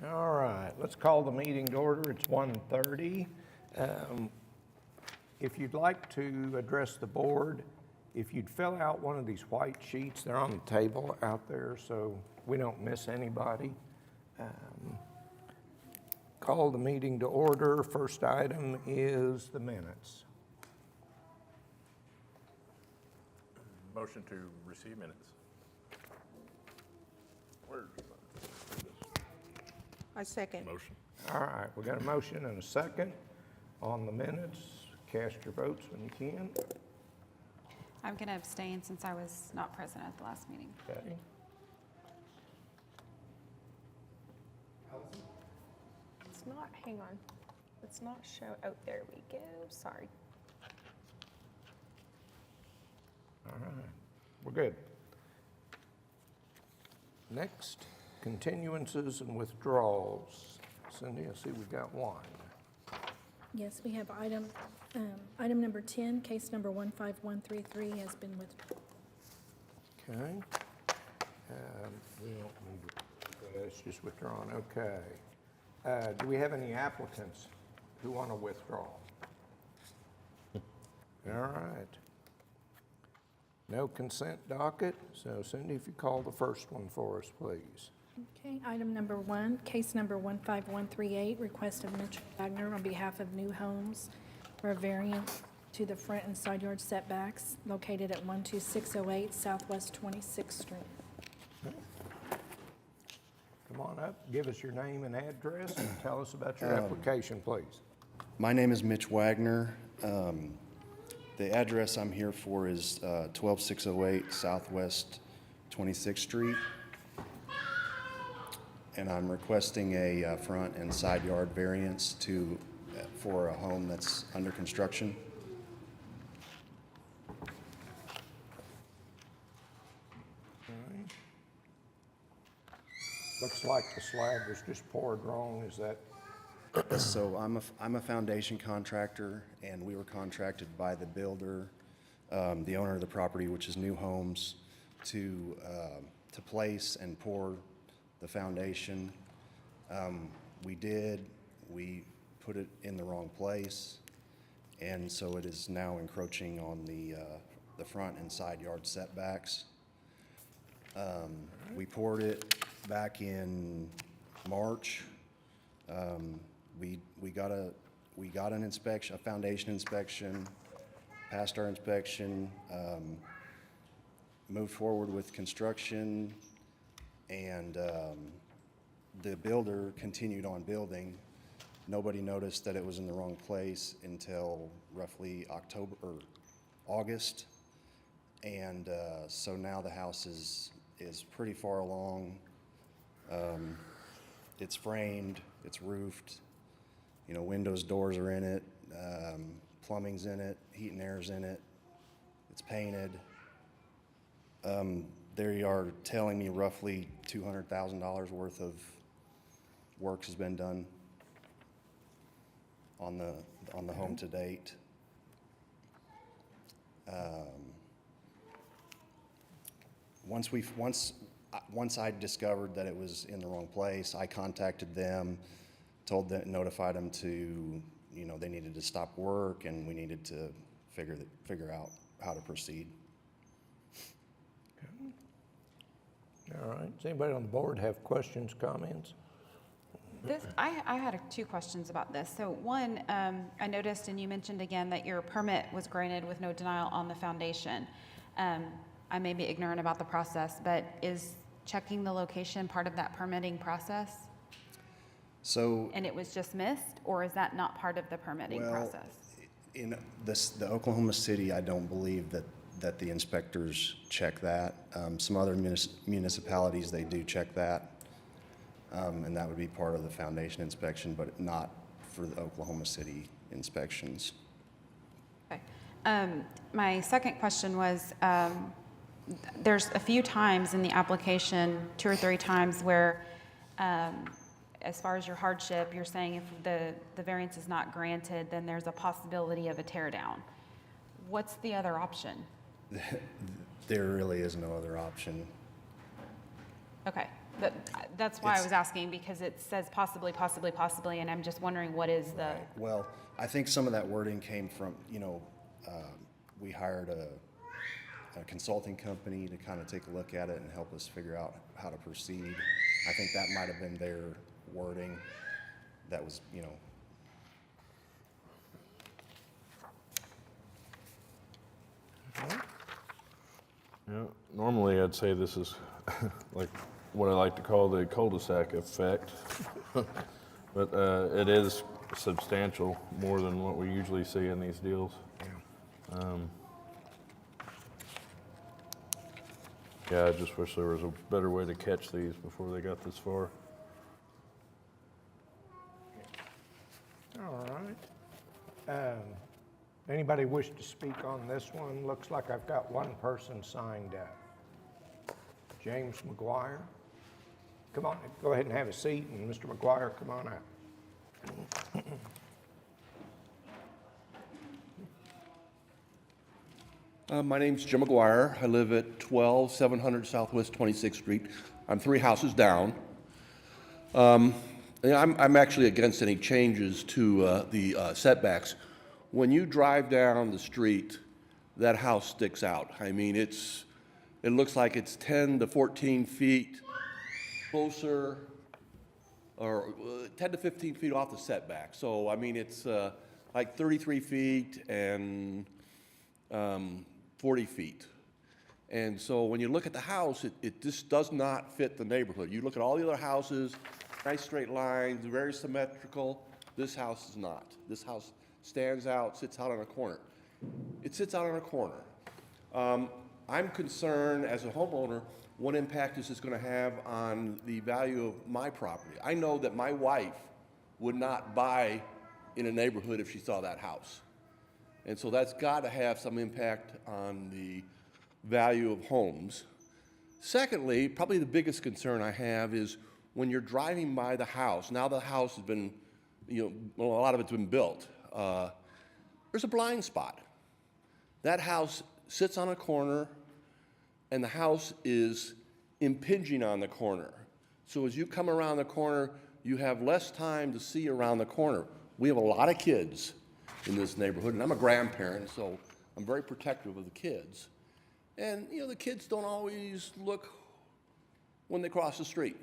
All right, let's call the meeting to order. It's 1:30. If you'd like to address the board, if you'd fill out one of these white sheets, they're on the table out there so we don't miss anybody. Call the meeting to order. First item is the minutes. Motion to receive minutes. Where's I second. motion? All right, we got a motion and a second on the minutes. Cast your votes when you can. I'm going to abstain since I was not present at the last meeting. Okay. It's not, hang on. It's not show, oh, there we go, sorry. All right, we're good. Next, continuances and withdrawals. Cindy, I see we got one. Yes, we have item number 10, case number 15133 has been withdrawn. Okay. We don't need, it's just withdrawn, okay. Do we have any applicants who want to withdraw? All right. No consent docket, so Cindy, if you call the first one for us, please. Okay, item number 1, case number 15138, request of Mitch Wagner on behalf of New Homes for a variance to the front and side yard setbacks located at 12608 Southwest 26th Street. Come on up, give us your name and address, and tell us about your application, please. My name is Mitch Wagner. The address I'm here for is 12608 Southwest 26th Street. And I'm requesting a front and side yard variance for a home that's under construction. Looks like the slab was just poured wrong, is that? So I'm a foundation contractor, and we were contracted by the builder, the owner of the property, which is New Homes, to place and pour the foundation. We put it in the wrong place, and so it is now encroaching on the front and side yard setbacks. We poured it back in March. We got an inspection, a foundation inspection, passed our inspection, moved forward with construction, and the builder continued on building. Nobody noticed that it was in the wrong place until roughly August, and so now the house is pretty far along. It's framed, it's roofed, windows, doors are in it, plumbing's in it, heat and air's in it, it's painted. They are telling me roughly $200,000 worth of work has been done on the home to date. Once I discovered that it was in the wrong place, I contacted them, notified them to, they needed to stop work, and we needed to figure out how to proceed. All right, does anybody on the board have questions, comments? I had two questions about this. So one, I noticed, and you mentioned again, that your permit was granted with no denial on the foundation. I may be ignorant about the process, but is checking the location part of that permitting process? So, And it was just missed, or is that not part of the permitting process? in the Oklahoma City, I don't believe that the inspectors check that. Some other municipalities, they do check that, and that would be part of the foundation inspection, but not for the Oklahoma City inspections. Okay. My second question was, there's a few times in the application, 2 or 3 times, where as far as your hardship, you're saying if the variance is not granted, then there's a possibility of a tear down. What's the other option? There really is no other option. Okay. That's why I It's- was asking, because it says possibly, possibly, possibly, and I'm just wondering what is the, Well, I think some of that wording came from, we hired a consulting company to kind of take a look at it and help us figure out how to proceed. I think that might have been their wording that was, Yeah, normally I'd say this is like what I like to call the cul-de-sac effect. But it is substantial, more than what we usually see in these deals. Yeah, I just wish there was a better way to catch these before they got this far. All right. Anybody wish to speak on this one? Looks like I've got one person signed up. James McGuire. Come on, go ahead and have a seat, and Mr. McGuire, come on up. My name's Jim McGuire. I live at 12700 Southwest 26th Street. I'm 3 houses down. And I'm actually against any changes to the setbacks. When you drive down the street, that house sticks out. I mean, it looks like it's 10 to 14 feet closer, or 10 to 15 feet off the setback. So, I mean, it's like 33 feet and 40 feet. And so when you look at the house, it just does not fit the neighborhood. You look at all the other houses, nice straight lines, very symmetrical. This house is not. This house stands out, sits out on a corner. It sits out on a corner. I'm concerned as a homeowner what impact this is going to have on the value of my property. I know that my wife would not buy in a neighborhood if she saw that house. And so that's got to have some impact on the value of homes. Secondly, probably the biggest concern I have is when you're driving by the house, now the house has been, a lot of it's been built, there's a blind spot. That house sits on a corner, and the house is impinging on the corner. So as you come around the corner, you have less time to see around the corner. We have a lot of kids in this neighborhood, and I'm a grandparent, so I'm very protective of the kids. And, the kids don't always look when they cross the street.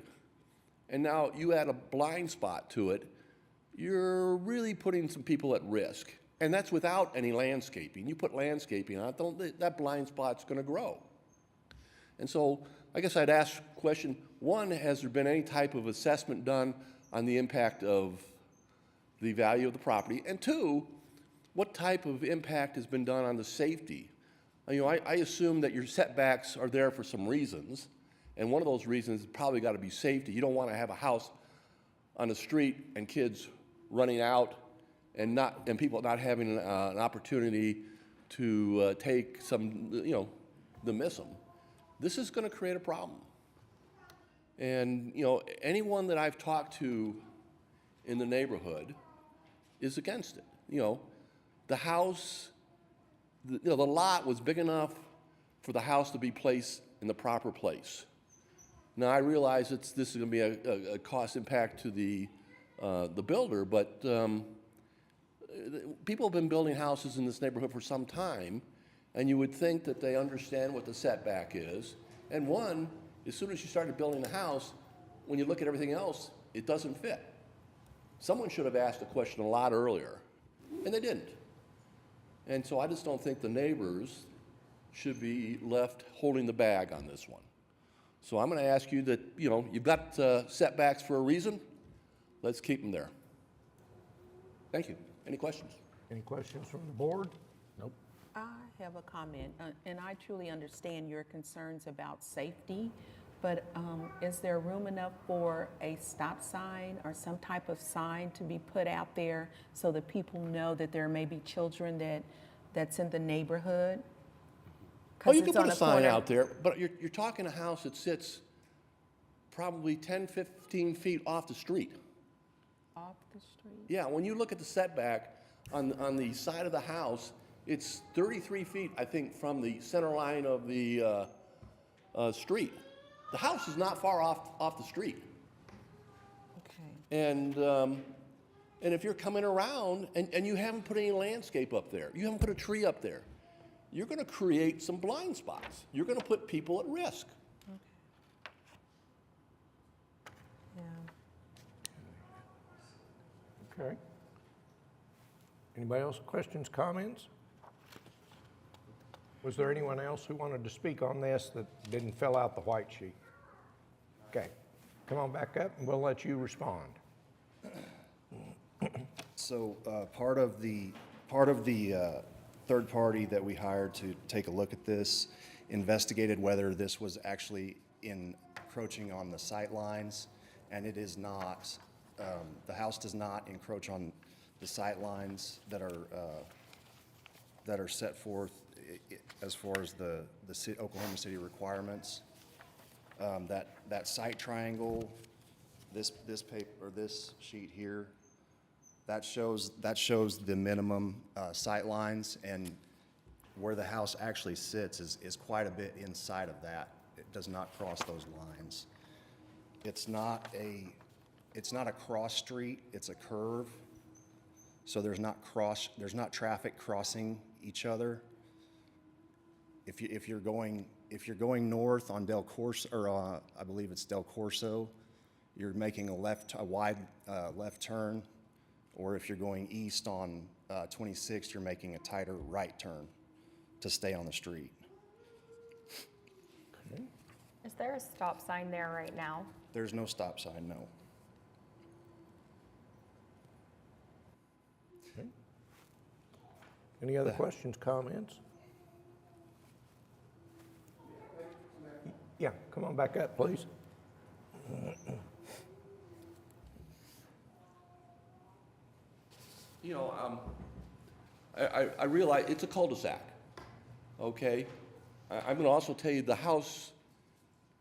And now you add a blind spot to it, you're really putting some people at risk. And that's without any landscaping. You put landscaping on it, that blind spot's going to grow. And so I guess I'd ask a question. One, has there been any type of assessment done on the impact of the value of the property? And two, what type of impact has been done on the safety? I assume that your setbacks are there for some reasons, and one of those reasons has probably got to be safety. You don't want to have a house on the street and kids running out and people not having an opportunity to take some, to miss them. This is going to create a problem. And, anyone that I've talked to in the neighborhood is against it. The house, the lot was big enough for the house to be placed in the proper place. Now, I realize this is going to be a cost impact to the builder, but people have been building houses in this neighborhood for some time, and you would think that they understand what the setback is. And one, as soon as you started building the house, when you look at everything else, it doesn't fit. Someone should have asked the question a lot earlier, and they didn't. And so I just don't think the neighbors should be left holding the bag on this one. So I'm going to ask you that, you've got setbacks for a reason. Let's keep them there. Thank you. Any questions? Any questions from the board? Nope. I have a comment, and I truly understand your concerns about safety, but is there room enough for a stop sign or some type of sign to be put out there so that people know that there may be children that's in the neighborhood? Oh, you can put a sign out there, but you're talking a house that sits probably 10, 15 feet off the street. Off the street? Yeah, when you look at the setback on the side of the house, it's 33 feet, I think, from the center line of the street. The house is not far off the street. Okay. And if you're coming around and you haven't put any landscape up there, you haven't put a tree up there, you're going to create some blind spots. You're going to put people at risk. Yeah. Okay. Anybody else, questions, comments? Was there anyone else who wanted to speak on this that didn't fill out the white sheet? Okay, come on back up and we'll let you respond. So part of the third party that we hired to take a look at this investigated whether this was actually encroaching on the sight lines, and it is not. The house does not encroach on the sight lines that are set forth as far as the Oklahoma City requirements. That site triangle, this paper or this sheet here, that shows the minimum sight lines, and where the house actually sits is quite a bit inside of that. It does not cross those lines. It's not a cross street, it's a curve. So there's not traffic crossing each other. If you're going north on Del Corso, or I believe it's Del Corso, you're making a wide left turn, or if you're going east on 26, you're making a tighter right turn to stay on the street. Okay. Is there a stop sign there right now? There's no stop sign, no. Okay. Any other questions, comments? Yeah, come on back up, please. You know, I realize it's a cul-de-sac, okay? I'm going to also tell you the house,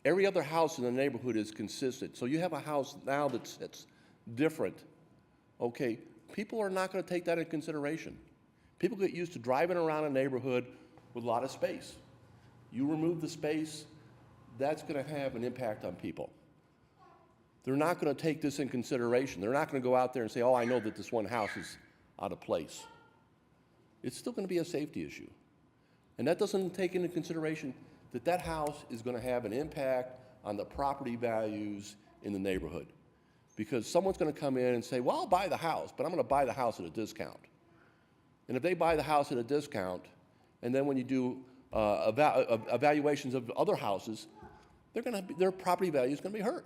every other house in the neighborhood is consistent. So you have a house now that's different, okay? People are not going to take that into consideration. People get used to driving around a neighborhood with a lot of space. You remove the space, that's going to have an impact on people. They're not going to take this in consideration. They're not going to go out there and say, oh, I know that this one house is out of place. It's still going to be a safety issue. And that doesn't take into consideration that that house is going to have an impact on the property values in the neighborhood. Because someone's going to come in and say, well, I'll buy the house, but I'm going to buy the house at a discount. And if they buy the house at a discount, and then when you do evaluations of other houses, their property value is going to be hurt.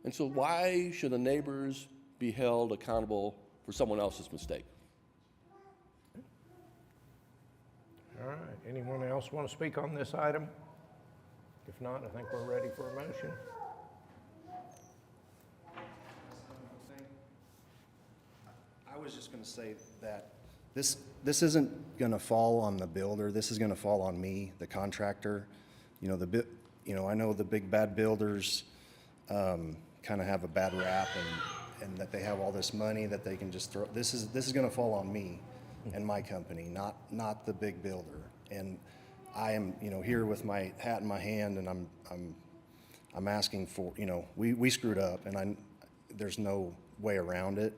And so why should the neighbors be held accountable for someone else's mistake? All right, anyone else want to speak on this item? If not, I think we're ready for a motion. I was just going to say that this isn't going to fall on the builder. This is going to fall on me, the contractor. You know, I know the big bad builders kind of have a bad rap, and that they have all this money that they can just throw. This is going to fall on me and my company, not the big builder. And I am, here with my hat in my hand, and I'm asking for, we screwed up, and there's no way around it.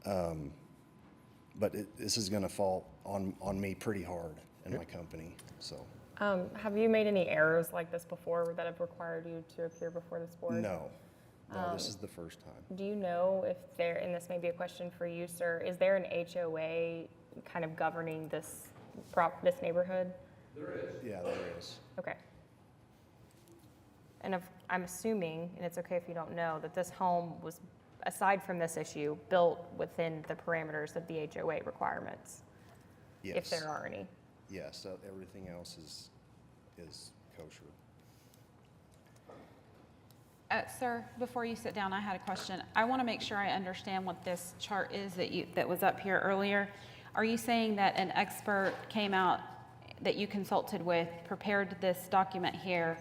But this is going to fall on me pretty hard and my company. So. Have you made any errors like this before that have required you to appear before this board? No, this is the first time. Do you know if there, and this may be a question for you, sir, is there an HOA kind of governing this neighborhood? There is. Yeah, there is. Okay. And I'm assuming, and it's okay if you don't know, that this home was, aside from this issue, built within the parameters of the HOA requirements, Yes. if there are any. Yes, so everything else is kosher. Sir, before you sit down, I had a question. I want to make sure I understand what this chart is that was up here earlier. Are you saying that an expert came out that you consulted with, prepared this document here,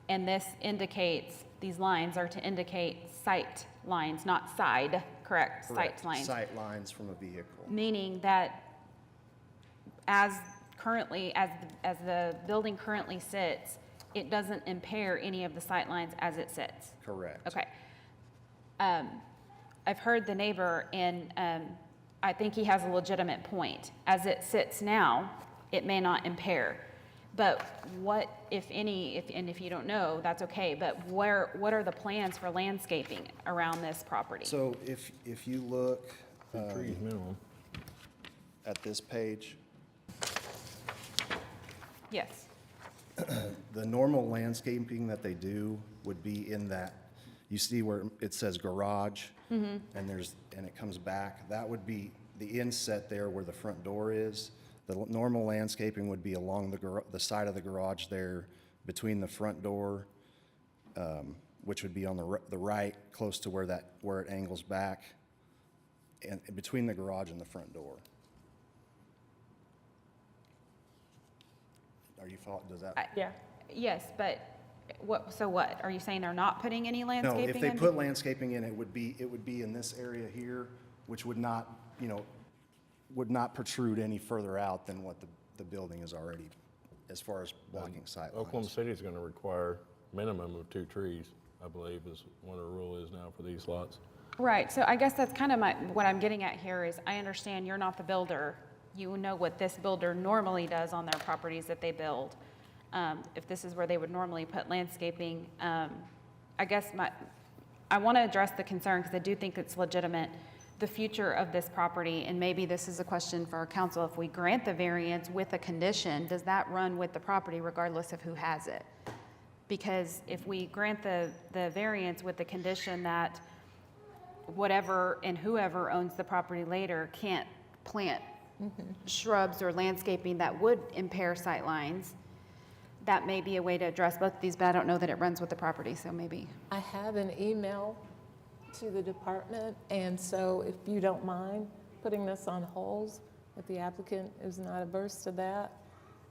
and this indicates, these lines are to indicate sight lines, not side, correct? Sight lines. Sight lines from a vehicle. Meaning that as the building currently sits, it doesn't impair any of the sightlines as it sits. Correct. Okay. I've heard the neighbor, and I think he has a legitimate point. As it sits now, it may not impair. But what, if any, and if you don't know, that's okay, but what are the plans for landscaping around this property? So if you look 2 trees minimum. at this page, Yes. the normal landscaping that they do would be in that, you see where it says garage, and it comes back, that would be the inset there where the front door is. The normal landscaping would be along the side of the garage there, between the front door, which would be on the right, close to where it angles back, and between the garage and the front door. Are you following, does that? Yeah. Yes, but so what? Are you saying they're not putting any No, landscaping if they in? put landscaping in, it would be in this area here, which would not, would not protrude any further out than what the building is already, as far as blocking sight Oklahoma lines. City is going to require minimum of 2 trees, I believe is what the rule is now for these lots. Right, so I guess that's kind of what I'm getting at here is I understand you're not the builder. You know what this builder normally does on their properties that they build. If this is where they would normally put landscaping, I guess I want to address the concern because I do think it's legitimate, the future of this property, and maybe this is a question for our council, if we grant the variance with a condition, does that run with the property regardless of who has it? Because if we grant the variance with the condition that whatever and whoever owns the property later can't plant shrubs or landscaping that would impair sightlines, that may be a way to address both of these, but I don't know that it runs with the property, so maybe. I have an email to the department, and so if you don't mind putting this on hold, if the applicant is not averse to that,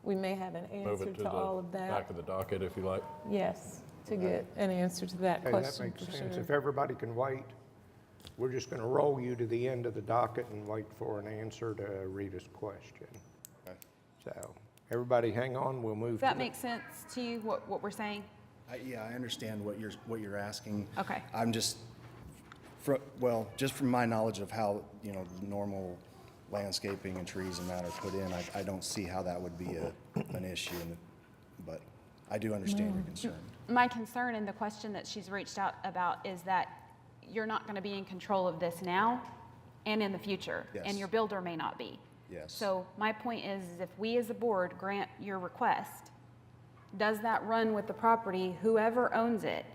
we may have an Move answer it to to all of the that. back of the docket if you like. Yes, to get an answer to that Okay, that question makes for sense. sure. If everybody can wait, we're just going to roll you to the end of the docket and wait for an answer to Rita's question. Okay. So, everybody hang on, we'll move Does to that the- make sense to you, what we're saying? Yeah, I understand what you're asking. Okay. I'm just, just from my knowledge of how, normal landscaping and trees and that are put in, I don't see how that would be an issue, but I do understand your concern. My concern and the question that she's reached out about is that you're not going to be in control of this now and in the future, and Yes. your builder may not be. Yes. So my point is if we as a board grant your request, does that run with the property, whoever owns it?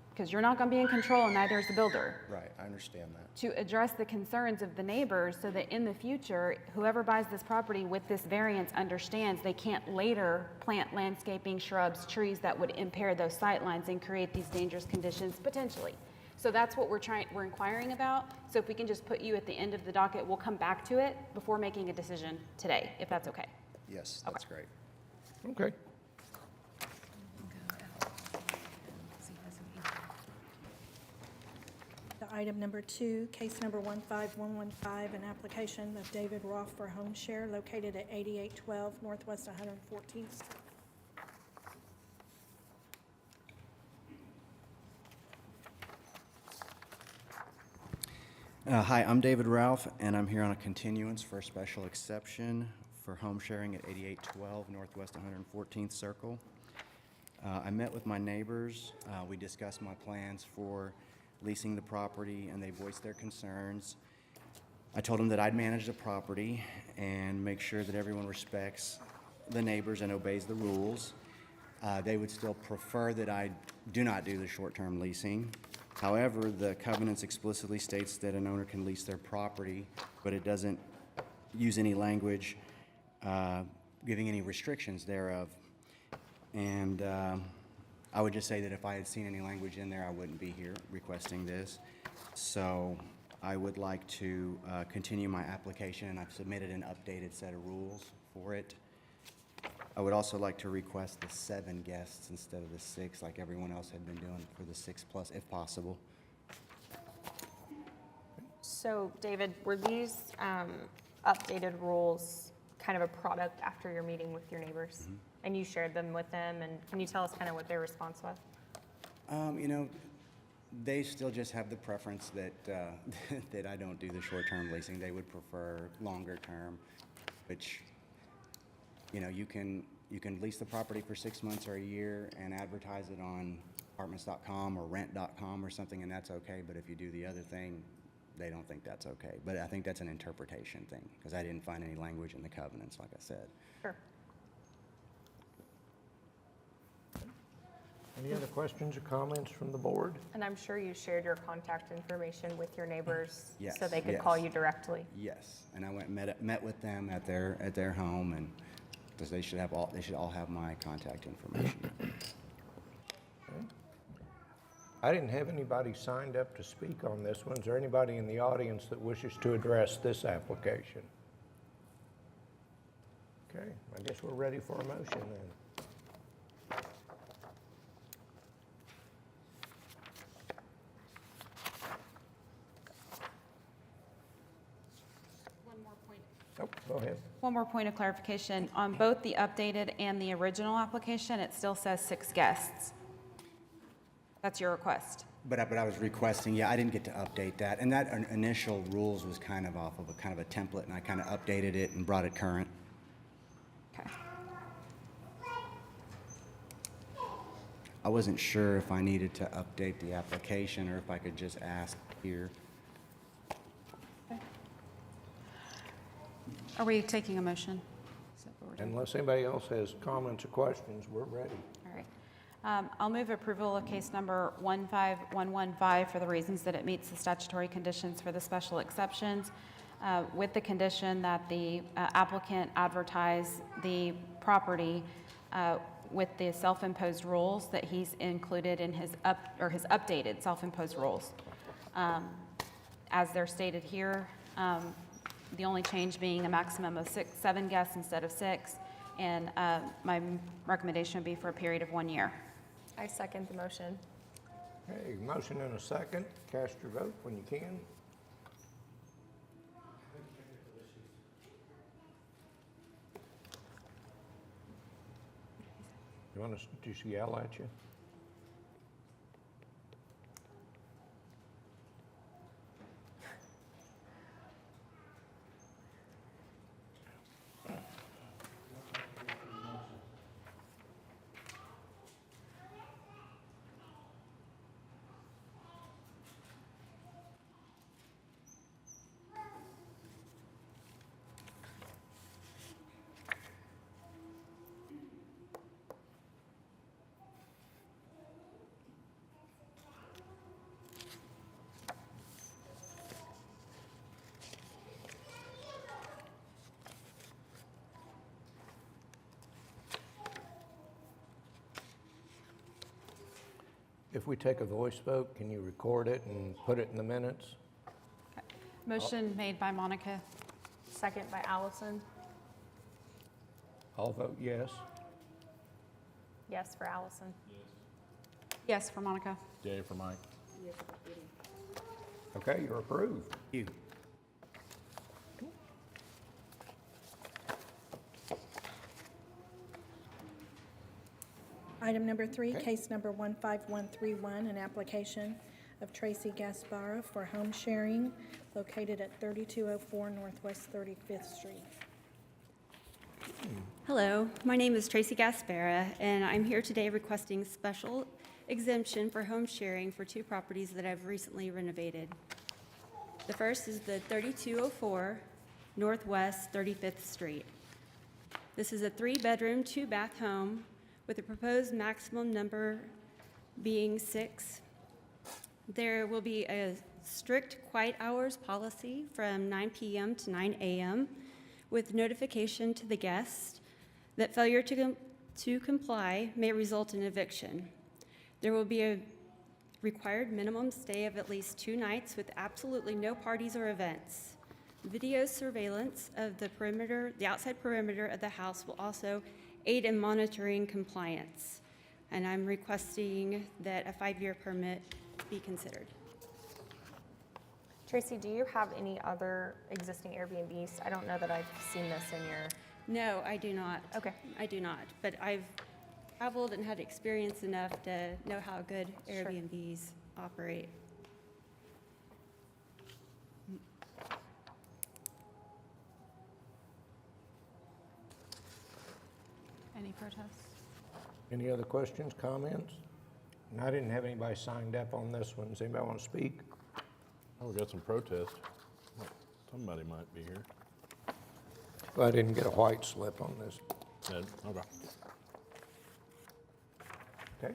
Because you're not going to be in control and neither is the builder. Right, I understand that. To address the concerns of the neighbors so that in the future, whoever buys this property with this variance understands they can't later plant landscaping, shrubs, trees that would impair those sightlines and create these dangerous conditions potentially. So that's what we're inquiring about. So if we can just put you at the end of the docket, we'll come back to it before making a decision today, if that's okay. Yes, that's great. Okay. The item number 2, case number 15115, an application of David Roth for home share located at 8812 Northwest 114th Street. Hi, I'm David Ralph, and I'm here on a continuance for a special exception for home sharing at 8812 Northwest 114th Circle. I met with my neighbors. We discussed my plans for leasing the property, and they voiced their concerns. I told them that I'd manage the property and make sure that everyone respects the neighbors and obeys the rules. They would still prefer that I do not do the short-term leasing. However, the covenants explicitly states that an owner can lease their property, but it doesn't use any language giving any restrictions thereof. And I would just say that if I had seen any language in there, I wouldn't be here requesting this. So I would like to continue my application, and I've submitted an updated set of rules for it. I would also like to request the 7 guests instead of the 6, like everyone else had been doing for the 6+, if possible. So, David, were these updated rules kind of a product after your meeting with your neighbors? And you shared them with them, and can you tell us kind of what their response was? You know, they still just have the preference that, that I don't do the short-term leasing. They would prefer longer term, which, you know, you can lease the property for 6 months or a year and advertise it on apartments.com or rent.com or something, and that's okay. But if you do the other thing, they don't think that's okay. But I think that's an interpretation thing, because I didn't find any language in the covenants, like I said. Sure. Any other questions or comments from the board? And I'm sure you shared your contact information with your neighbors Yes, so they could call yes. you directly. Yes, and I went and met with them at their home, and because they should all have my contact information. I didn't have anybody signed up to speak on this one. Is there anybody in the audience that wishes to address this application? Okay, I guess we're ready for a motion then. Oh, go ahead. One more point of clarification. On both the updated and the original application, it still says 6 guests. That's your request. But I was requesting, yeah, I didn't get to update that, and that initial rules was kind of off of a template, and I kind of updated it and brought it current. Okay. I wasn't sure if I needed to update the application or if I could just ask here. Are we taking a motion? Is that what we're doing? Unless anybody else has comments or questions, we're ready. All right. I'll move approval of case number 15115 for the reasons that it meets the statutory conditions for the special exceptions, with the condition that the applicant advertise the property with the self-imposed rules that he's included in his updated self-imposed rules. As they're stated here, the only change being a maximum of 7 guests instead of 6, and my recommendation would be for a period of 1 year. I second the motion. Okay, motion and a second. Cast your vote when you can. You want us to just yell at you? If we take a voice vote, can you record it and put it in the minutes? Motion made by Monica. Second by Allison. I'll vote yes. Yes for Allison. Yes for Monica. Yay for Mike. Okay, you're approved. Thank you. Item number 3, case number 15131, an application of Tracy Gaspara for home sharing located at 3204 Northwest 35th Street. Hello, my name is Tracy Gaspara, and I'm here today requesting special exemption for home sharing for 2 properties that I've recently renovated. The first is the 3204 Northwest 35th Street. This is a 3-bedroom, 2-bath home with a proposed maximum number being 6. There will be a strict quiet hours policy from 9 p.m. to 9 a.m. with notification to the guest that failure to comply may result in eviction. There will be a required minimum stay of at least 2 nights with absolutely no parties or events. Video surveillance of the perimeter, the outside perimeter of the house will also aid in monitoring compliance. And I'm requesting that a 5-year permit be considered. Tracy, do you have any other existing Airbnbs? I don't know that I've seen this in your No, I do not. Okay. I do not, but I've traveled and had experience enough to know how good Sure. Airbnbs operate. Any protests? Any other questions, comments? And I didn't have anybody signed up on this one. Does anybody want to speak? Oh, we got some protest. Somebody might be here. Well, I didn't get a white slip on this. Ed, okay. Okay,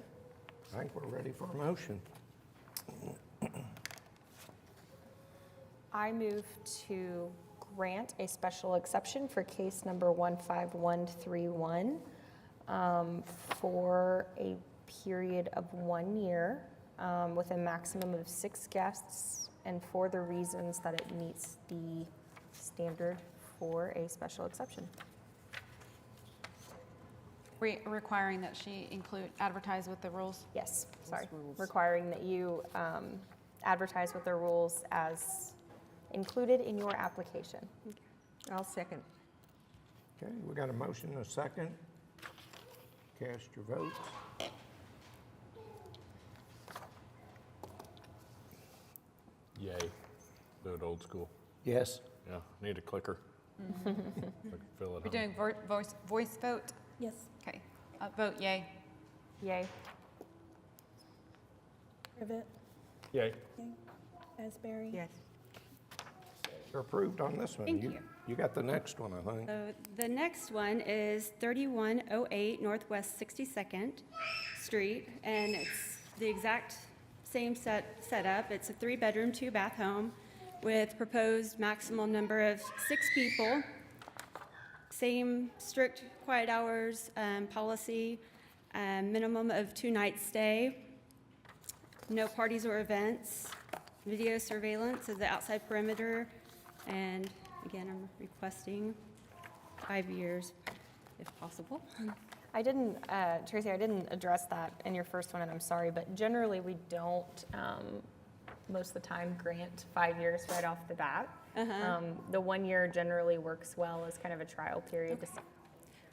I think we're ready for a motion. I move to grant a special exception for case number 15131 for a period of 1 year with a maximum of 6 guests, and for the reasons that it meets the standard for a special exception. Requiring that she advertise with the rules? Yes, sorry. Requiring that you advertise with the rules as included in your application. I'll second. Okay, we got a motion and a second. Cast your votes. Yay. Do it old school. Yes. Yeah, need a clicker. I can fill it We're home. doing voice vote? Yes. Okay. Vote yay. Yay. Privet, Yay. Asbury. Yes. You're approved on this one. Thank you. You got the next one, I think. So the next one is 3108 Northwest 62nd Street, and it's the exact same setup. It's a 3-bedroom, 2-bath home with proposed maximum number of 6 people. Same strict quiet hours policy, minimum of 2 nights stay, no parties or events, video surveillance of the outside perimeter, and again, I'm requesting 5 years if possible. I didn't, Tracy, I didn't address that in your first one, and I'm sorry, but generally we don't, most of the time, grant 5 years right off the bat. The 1 year generally works well as kind of a trial period.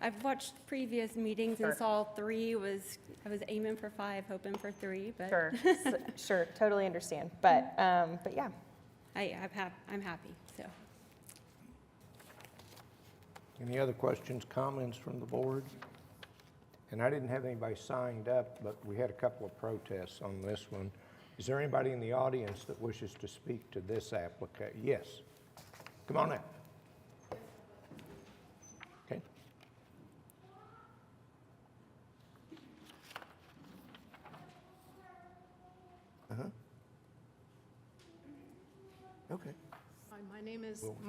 I've watched previous meetings Sure. and saw 3 I was aiming for 5, hoping for 3, but Sure, sure, totally understand, but yeah. I'm happy, so. Any other questions, comments from the board? And I didn't have anybody signed up, but we had a couple of protests on this one. Is there anybody in the audience that wishes to speak to this application? Yes. Come on up. Okay. Okay. Hi, my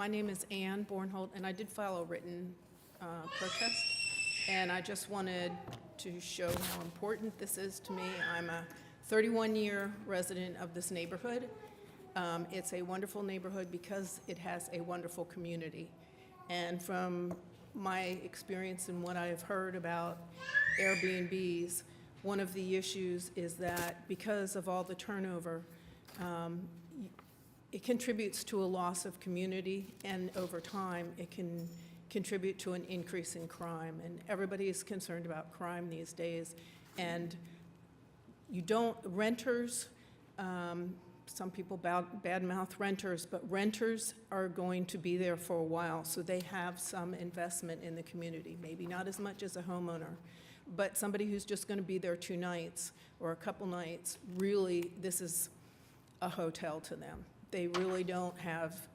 name is Ann Bornholt, and I did file a written protest. And I just wanted to show how important this is to me. I'm a 31-year resident of this neighborhood. It's a wonderful neighborhood because it has a wonderful community. And from my experience and what I've heard about Airbnbs, one of the issues is that because of all the turnover, it contributes to a loss of community, and over time, it can contribute to an increase in crime. And everybody is concerned about crime these days. And renters, some people badmouth renters, but renters are going to be there for a while, so they have some investment in the community, maybe not as much as a homeowner. But somebody who's just going to be there 2 nights or a couple nights, really, this is a hotel to them. They really don't have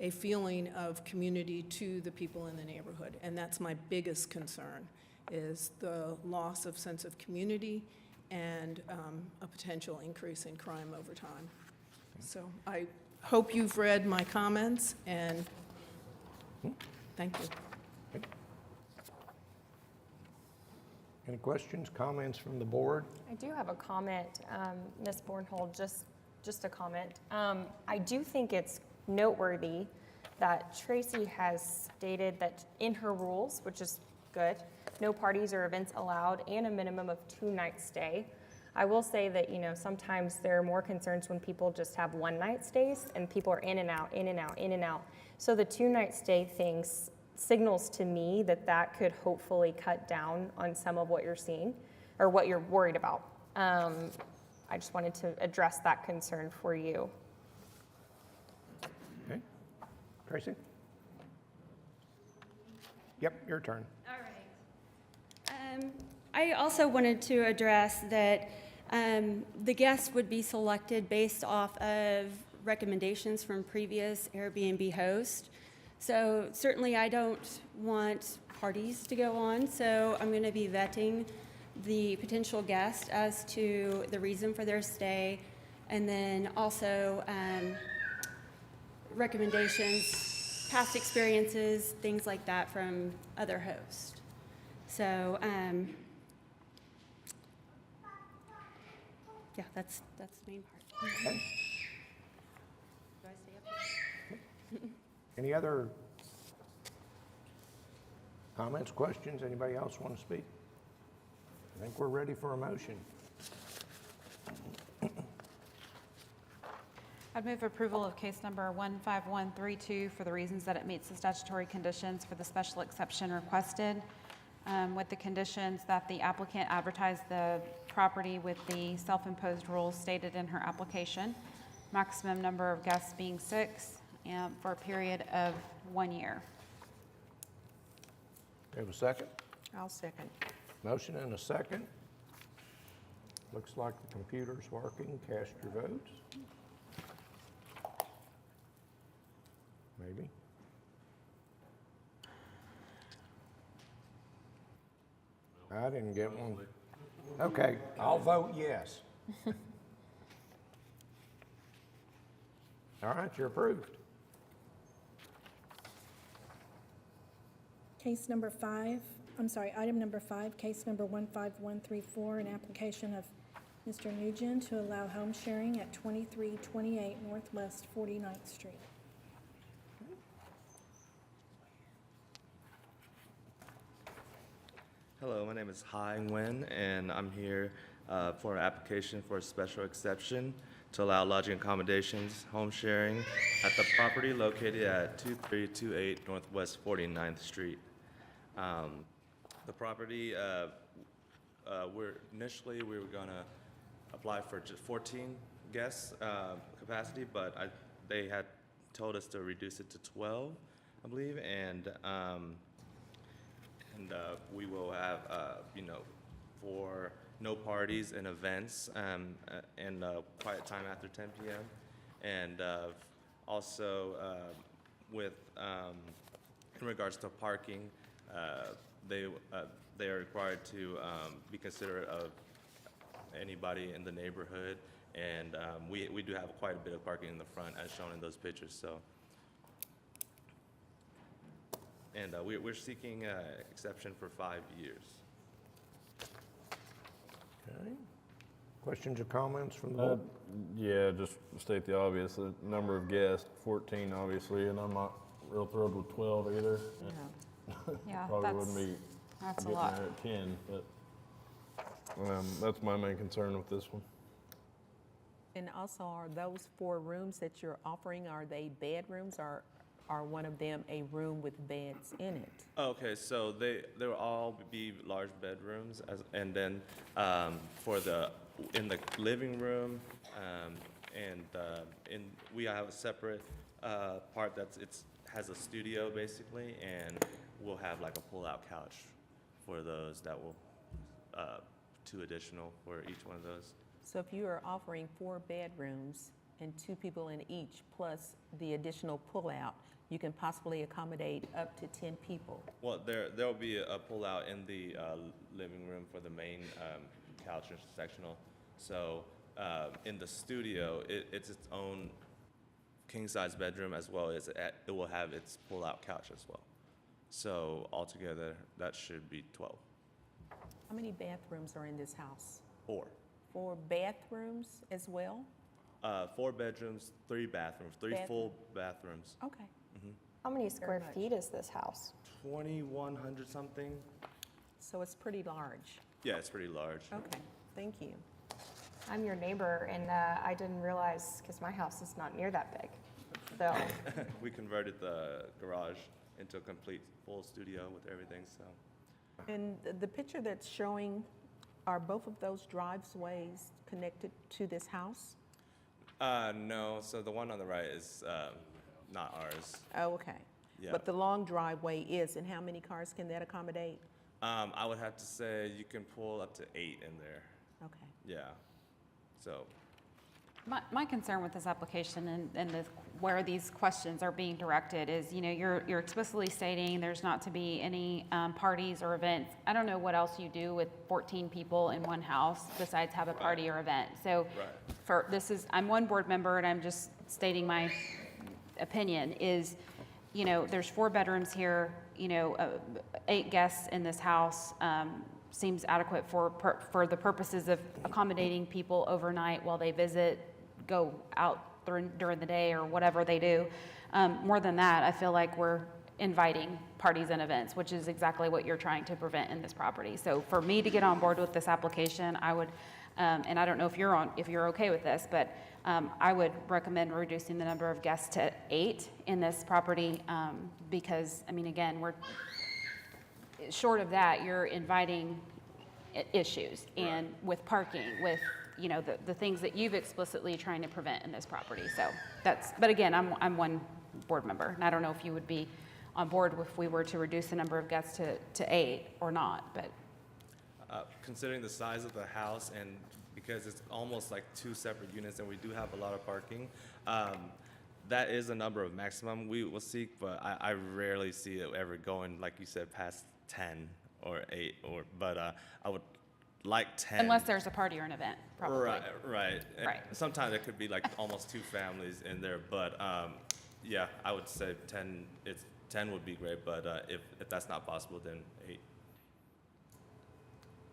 a feeling of community to the people in the neighborhood. And that's my biggest concern, is the loss of sense of community and a potential increase in crime over time. So I hope you've read my comments, and thank you. Any questions, comments from the board? I do have a comment, Ms. Bornhold, just a comment. I do think it's noteworthy that Tracy has stated that in her rules, which is good, no parties or events allowed and a minimum of 2 nights stay. I will say that, sometimes there are more concerns when people just have 1 night stays and people are in and out, in and out, in and out. So the 2 night stay things signals to me that that could hopefully cut down on some of what you're seeing or what you're worried about. I just wanted to address that concern for you. Okay. Tracy? Yep, your turn. All right. I also wanted to address that the guests would be selected based off of recommendations from previous Airbnb hosts. So certainly I don't want parties to go on, so I'm going to be vetting the potential guest as to the reason for their stay, and then also recommendations, past experiences, things like that from other hosts. So, yeah, that's the main part. Okay. Do I stay up? Any other comments, questions? Anybody else want to speak? I think we're ready for a motion. I'd move approval of case number 15132 for the reasons that it meets the statutory conditions for the special exception requested, with the conditions that the applicant advertise the property with the self-imposed rules stated in her application, maximum number of guests being 6, and for a period of 1 year. We have a second? I'll second. Motion and a second. Looks like the computer's working. Cast your votes. Maybe. I didn't get one. Okay, I'll vote yes. All right, you're approved. Case number 5, item number 5, case number 15134, an application of Mr. Nugent to allow home sharing at 2328 Northwest 49th Street. Hello, my name is Hai Nguyen, and I'm here for an application for a special exception to allow lodging accommodations, home sharing at the property located at 2328 Northwest 49th Street. The property, initially we were gonna apply for just 14 guests capacity, but they had told us to reduce it to 12, I believe, and we will have, for no parties and events, and quiet time after 10 p.m. And also with, in regards to parking, they are required to be considerate of anybody in the neighborhood, and we do have quite a bit of parking in the front as shown in those pictures, so. And we're seeking exception for 5 years. Okay. Questions or comments from the board? Yeah, just state the obvious, the number of guests, 14 obviously, and I'm not real thrilled with 12 either. Yeah, Probably wouldn't be that's a getting lot. there at 10, but that's my main concern with this one. And also, are those 4 rooms that you're offering, are they bedrooms, or are one of them a room with beds in it? Okay, so they will all be large bedrooms, and then in the living room, we have a separate part has a studio basically, and we'll have like a pull-out couch for those that will 2 additional for each one of those. So if you are offering 4 bedrooms and 2 people in each, plus the additional pull-out, you can possibly accommodate up to 10 people. Well, there'll be a pull-out in the living room for the main couch and sectional. So in the studio, it's its own king-size bedroom, as well as it will have its pull-out couch as well. So altogether, that should be 12. How many bathrooms are in this house? 4. 4 bathrooms as well? 4 bedrooms, 3 bathrooms, 3 full bathrooms. Okay. How many square much. feet is this house? 2,100 something. So it's pretty large. Yeah, it's pretty large. Okay, thank you. I'm your neighbor, and I didn't realize, because my house is not near that big. So, We converted the garage into a complete full studio with everything, so. And the picture that's showing, are both of those driveways connected to this house? No, so the one on the right is not ours. Oh, okay. Yeah. But the long driveway is, and how many cars can that accommodate? I would have to say you can pull up to 8 in there. Okay. Yeah. So, My concern with this application and where these questions are being directed is, you're explicitly stating there's not to be any parties or events. I don't know what else you do with 14 people in one house besides have a party or event. So I'm one board member and I'm just stating my opinion is, there's 4 bedrooms here, 8 guests in this house. Seems adequate for the purposes of accommodating people overnight while they visit, go out during the day or whatever they do. More than that, I feel like we're inviting parties and events, which is exactly what you're trying to prevent in this property. So for me to get on board with this application, I would, and I don't know if you're okay with this, but I would recommend reducing the number of guests to 8 in this property because, again, short of that, you're inviting issues and with parking, with, the things that you've explicitly trying to prevent in this property. So but again, I'm one board member, and I don't know if you would be on board if we were to reduce the number of guests to 8 or not, but. considering the size of the house and because it's almost like 2 separate units and we do have a lot of parking, that is a number of maximum we will seek, but I rarely see it ever going, like you said, past 10 or 8, but I would like 10. Unless there's a party or an event, probably. Right. And Right. sometimes it could be like almost 2 families in there, but yeah, I would say 10. 10 would be great, but if that's not possible, then 8.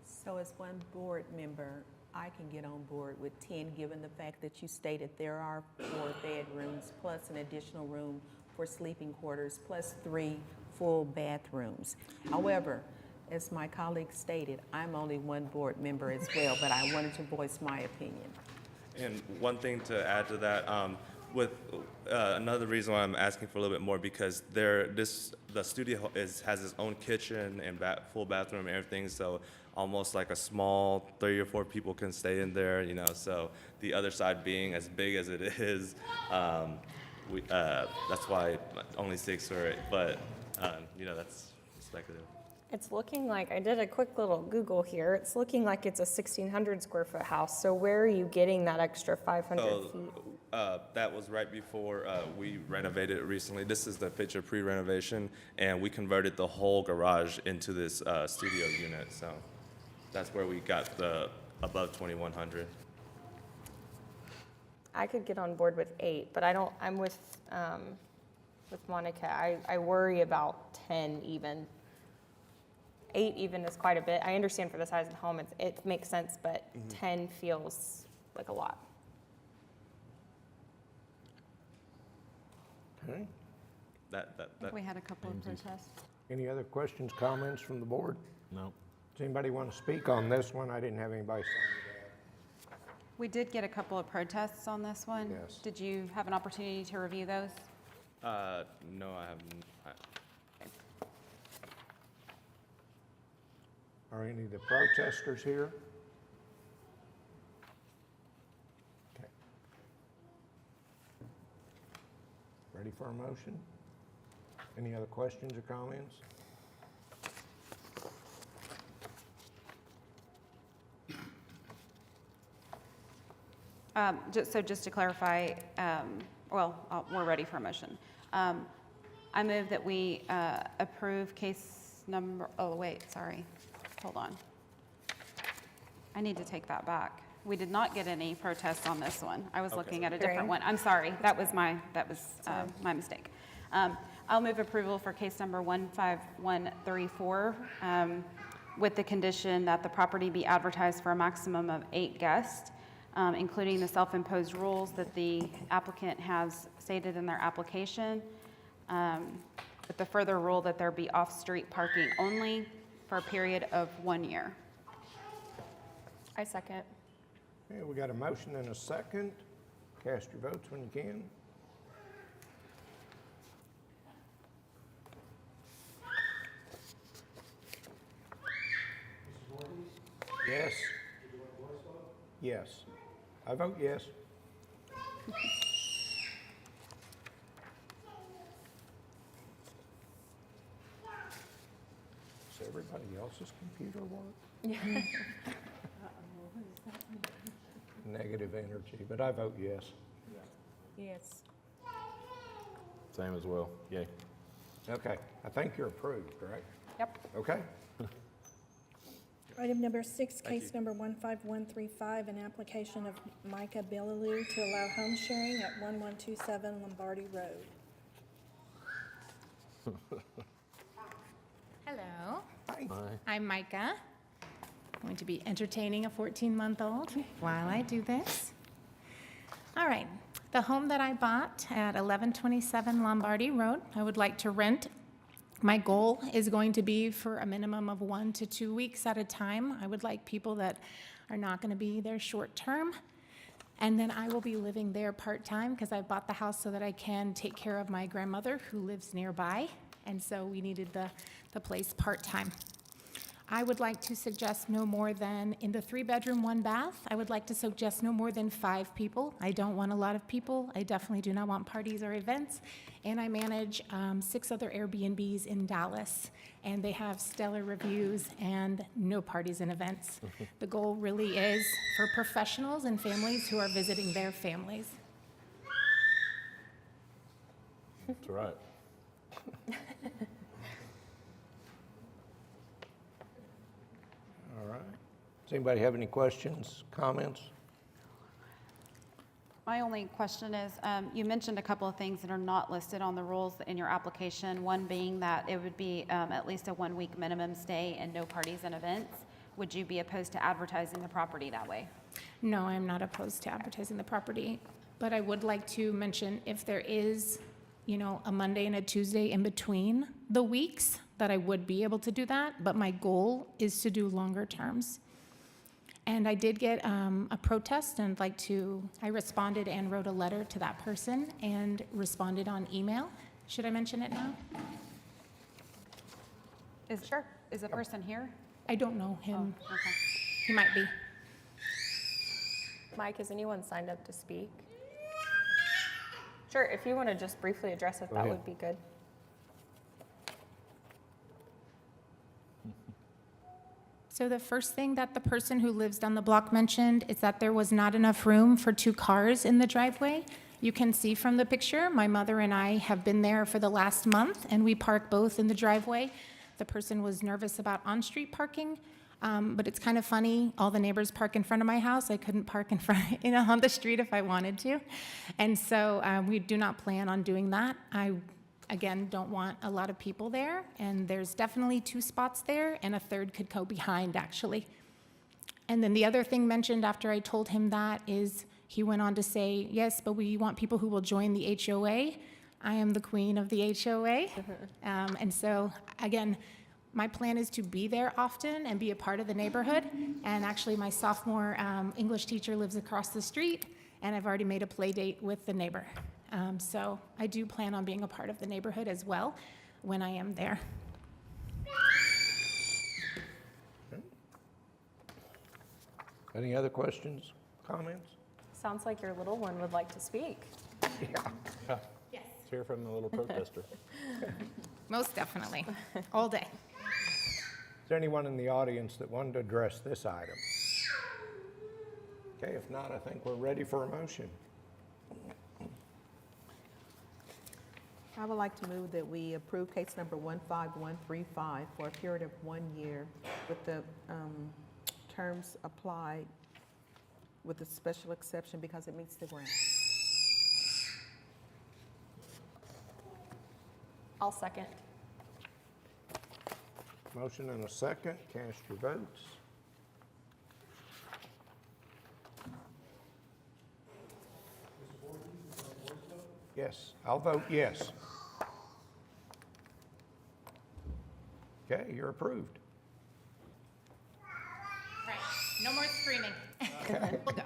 So as one board member, I can get on board with 10, given the fact that you stated there are 4 bedrooms plus an additional room for sleeping quarters plus 3 full bathrooms. However, as my colleague stated, I'm only one board member as well, but I wanted to voice my opinion. And one thing to add to that, with another reason why I'm asking for a little bit more because the studio has its own kitchen and full bathroom and everything, so almost like a small 3 or 4 people can stay in there, so the other side being as big as it is, that's why only 6 or 8, but that's speculative. It's looking like, I did a quick little Google here, it's looking like it's a 1,600 square foot house, so where are you getting that extra 500 feet? That was right before we renovated it recently. This is the picture pre-renovation, and we converted the whole garage into this studio unit, so that's where we got the above 2,100. I could get on board with 8, but I'm with Monica, I worry about 10 even. 8 even is quite a bit. I understand for the size of the home, it makes sense, but 10 feels like a lot. Okay. I think we had a couple of protests. Any other questions, comments from the board? No. Does anybody want to speak on this one? I didn't have anybody sign We did get a couple of protests on this one. Yes. Did you have an opportunity to review those? No, I haven't. Are any of the protesters here? Okay. Ready for a motion? Any other questions or comments? Just to clarify, we're ready for a motion. I move that we approve case number, hold on. I need to take that back. We did not get any protests on this one. I was looking at a different one. I'm sorry, that was my mistake. I'll move approval for case number 15134 with the condition that the property be advertised for a maximum of 8 guests, including the self-imposed rules that the applicant has stated in their application, with the further rule that there be off-street parking only for a period of 1 year. I second. Okay, we got a motion and a second. Cast your votes when you can. Yes. Yes. I vote yes. Does everybody else's computer work? Negative energy, but I vote yes. Yes. Same as well, yay. Okay, I think you're approved, correct? Yep. Okay. Item number 6, case number 15135, an application of Micah Billaloo to allow home sharing at 1127 Lombardi Road. Hello, Hi. I'm Micah. I'm going to be entertaining a 14-month-old while I do this. All right, the home that I bought at 1127 Lombardi Road, I would like to rent. My goal is going to be for a minimum of 1 to 2 weeks at a time. I would like people that are not going to be there short term. And then I will be living there part-time because I bought the house so that I can take care of my grandmother who lives nearby. And so we needed the place part-time. I would like to suggest no more than, in the 3-bedroom, 1-bath, I would like to suggest no more than 5 people. I don't want a lot of people. I definitely do not want parties or events. And I manage 6 other Airbnbs in Dallas, and they have stellar reviews and no parties and events. The goal really is for professionals and families who are visiting their families. That's right. All right. Does anybody have any questions, comments? My only question is, you mentioned a couple of things that are not listed on the rules in your application, one being that it would be at least a 1-week minimum stay and no parties and events. Would you be opposed to advertising the property that way? No, I'm not opposed to advertising the property, but I would like to mention if there is, a Monday and a Tuesday in between the weeks, that I would be able to do that, but my goal is to do longer terms. And I did get a protest, and I responded and wrote a letter to that person and responded on email. Should I mention it now? Sure. Is the person here? I don't know him. Oh, okay. He might be. Mike, has anyone signed up to speak? Sure, if you want to just briefly address it, that would be good. So the first thing that the person who lives down the block mentioned is that there was not enough room for 2 cars in the driveway. You can see from the picture, my mother and I have been there for the last month, and we park both in the driveway. The person was nervous about on-street parking, but it's kind of funny. All the neighbors park in front of my house. I couldn't park in front, on the street if I wanted to. And so we do not plan on doing that. I again, don't want a lot of people there, and there's definitely 2 spots there, and a 3rd could go behind, actually. And then the other thing mentioned after I told him that is he went on to say, yes, but we want people who will join the HOA. I am the queen of the HOA. And so, again, my plan is to be there often and be a part of the neighborhood. And actually, my sophomore English teacher lives across the street, and I've already made a play date with the neighbor. So I do plan on being a part of the neighborhood as well when I am there. Any other questions, comments? Sounds like your little one would like to speak. Yeah. Yes. Let's hear from the little protester. Most definitely, all day. Is there anyone in the audience that wanted to address this item? Okay, if not, I think we're ready for a motion. I would like to move that we approve case number 15135 for a period of 1 year with the terms applied with a special exception because it meets the grant. I'll second. Motion and a second. Cast your votes. Yes, I'll vote yes. Okay, you're approved. Right, no more screaming. We'll go.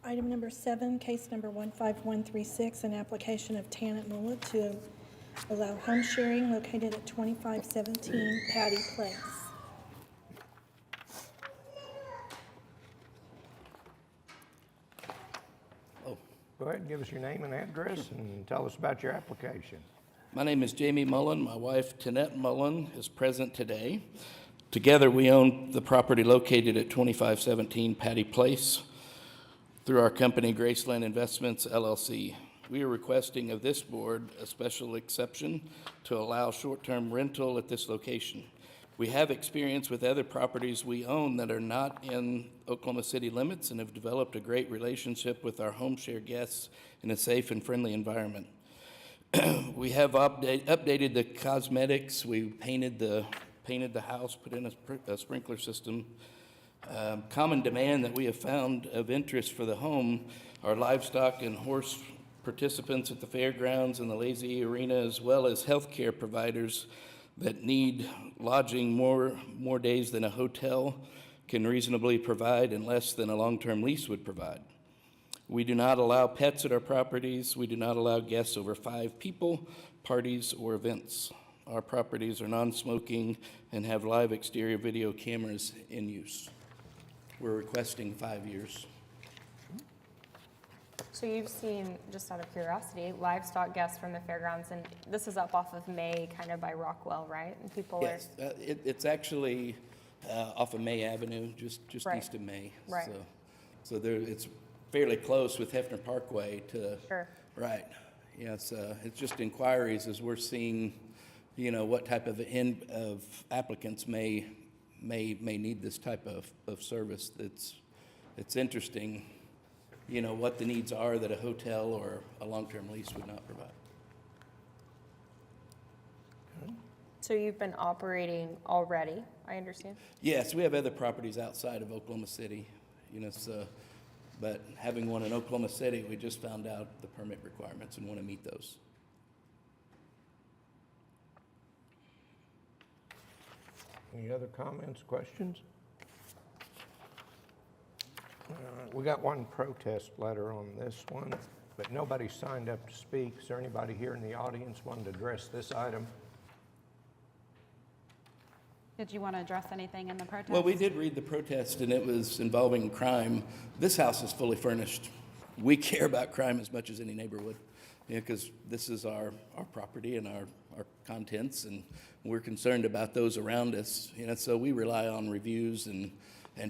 Item number 7, case number 15136, an application of Tanit Mullet to allow home sharing located at 2517 Patty Place. Go ahead and give us your name and address and tell us about your application. My name is Jamie Mullen. My wife, Tanette Mullen, is present today. Together, we own the property located at 2517 Patty Place through our company, Graceland Investments, LLC. We are requesting of this board a special exception to allow short-term rental at this location. We have experience with other properties we own that are not in Oklahoma City limits and have developed a great relationship with our home share guests in a safe and friendly environment. We have updated the cosmetics. We painted the house, put in a sprinkler system. Common demand that we have found of interest for the home are livestock and horse participants at the fairgrounds and the Lazy Arena, as well as healthcare providers that need lodging more days than a hotel can reasonably provide and less than a long-term lease would provide. We do not allow pets at our properties. We do not allow guests over 5 people, parties, or events. Our properties are non-smoking and have live exterior video cameras in use. We're requesting 5 years. So you've seen, just out of curiosity, livestock guests from the fairgrounds, and this is up off of May, kind of by Rockwell, right? And people Yes, it's actually off of May Avenue, just Right. east of May. Right. So there, it's fairly close with Hefner Parkway to. Sure. Right. Yes, it's just inquiries as we're seeing, what type of applicants may need this type of service. It's interesting, what the needs are that a hotel or a long-term lease would not provide. So you've been operating already, I understand? Yes, we have other properties outside of Oklahoma City, but having one in Oklahoma City, we just found out the permit requirements and want to meet those. Any other comments, questions? We got one protest letter on this one, but nobody signed up to speak. Is there anybody here in the audience wanting to address this item? Did you want to address anything in the protest? Well, we did read the protest, and it was involving crime. This house is fully furnished. We care about crime as much as any neighbor would, because this is our property and our contents, and we're concerned about those around us. So we rely on reviews and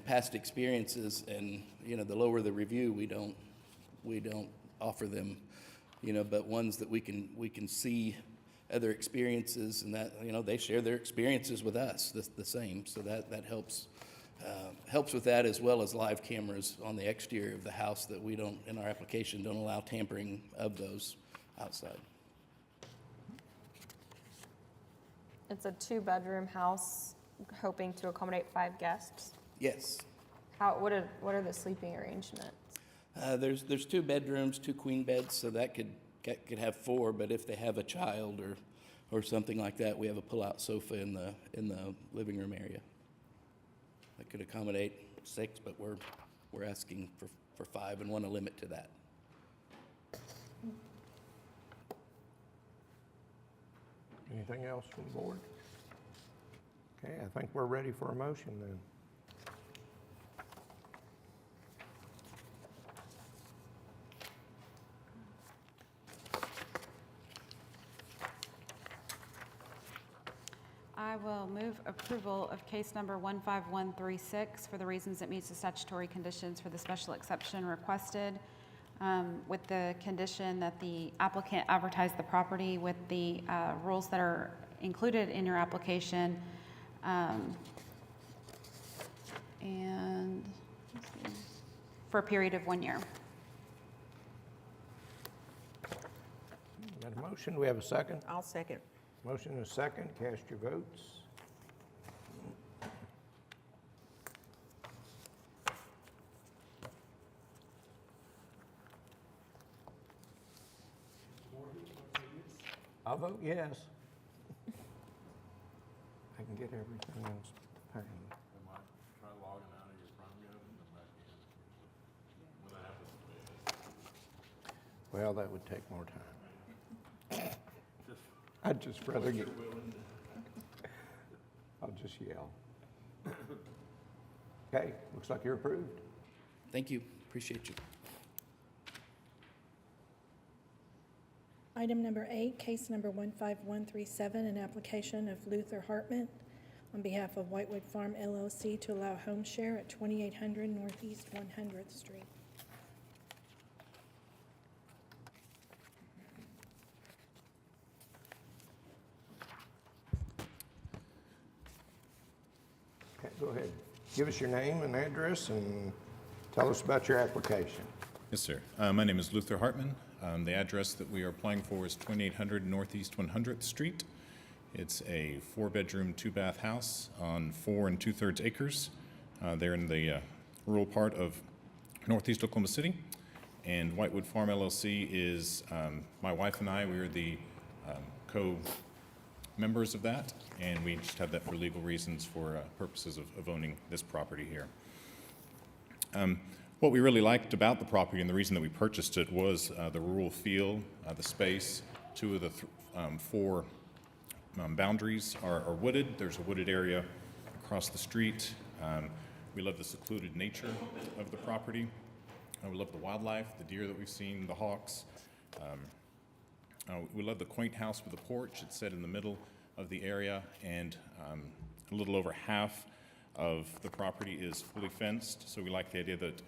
past experiences, and the lower the review, we don't offer them, but ones that we can see other experiences, and that they share their experiences with us the same. So that helps with that, as well as live cameras on the exterior of the house that we don't, in our application, don't allow tampering of those outside. It's a 2-bedroom house, hoping to accommodate 5 guests. Yes. What are the sleeping arrangements? There's 2 bedrooms, 2 queen beds, so that could have 4. But if they have a child or something like that, we have a pull-out sofa in the living room area that could accommodate 6. But we're asking for 5 and want to limit to that. Anything else from the board? Okay, I think we're ready for a motion then. I will move approval of case number 15136 for the reasons it meets the statutory conditions for the special exception requested, with the condition that the applicant advertise the property with the rules that are included in your application, and let's see, for a period of 1 year. Got a motion? Do we have a second? I'll second. Motion and a second. Cast your votes. I'll vote yes. I can get everything else paid. Try logging out of your Chromecast and then back in. When that happens, Well, that would take more time. I'd just rather get, I'll just yell. Okay, looks like you're approved. Thank you, appreciate you. Item number 8, case number 15137, an application of Luther Hartman on behalf of Whitewood Farm LLC to allow home share at 2800 Northeast 100th Street. Okay, go ahead. Give us your name and address and tell us about your application. Yes, sir. My name is Luther Hartman. The address that we are applying for is 2800 Northeast 100th Street. It's a 4-bedroom, 2-bath house on 4 2/3 acres. They're in the rural part of Northeast Oklahoma City. And Whitewood Farm LLC is my wife and I. We are the co-members of that, and we just have that for legal reasons for purposes of owning this property here. What we really liked about the property and the reason that we purchased it was the rural feel, the space. 2 of the 4 boundaries are wooded. There's a wooded area across the street. We love the secluded nature of the property. We love the wildlife, the deer that we've seen, the hawks. We love the quaint house with a porch. It's set in the middle of the area, and a little over half of the property is fully fenced. So we like the idea that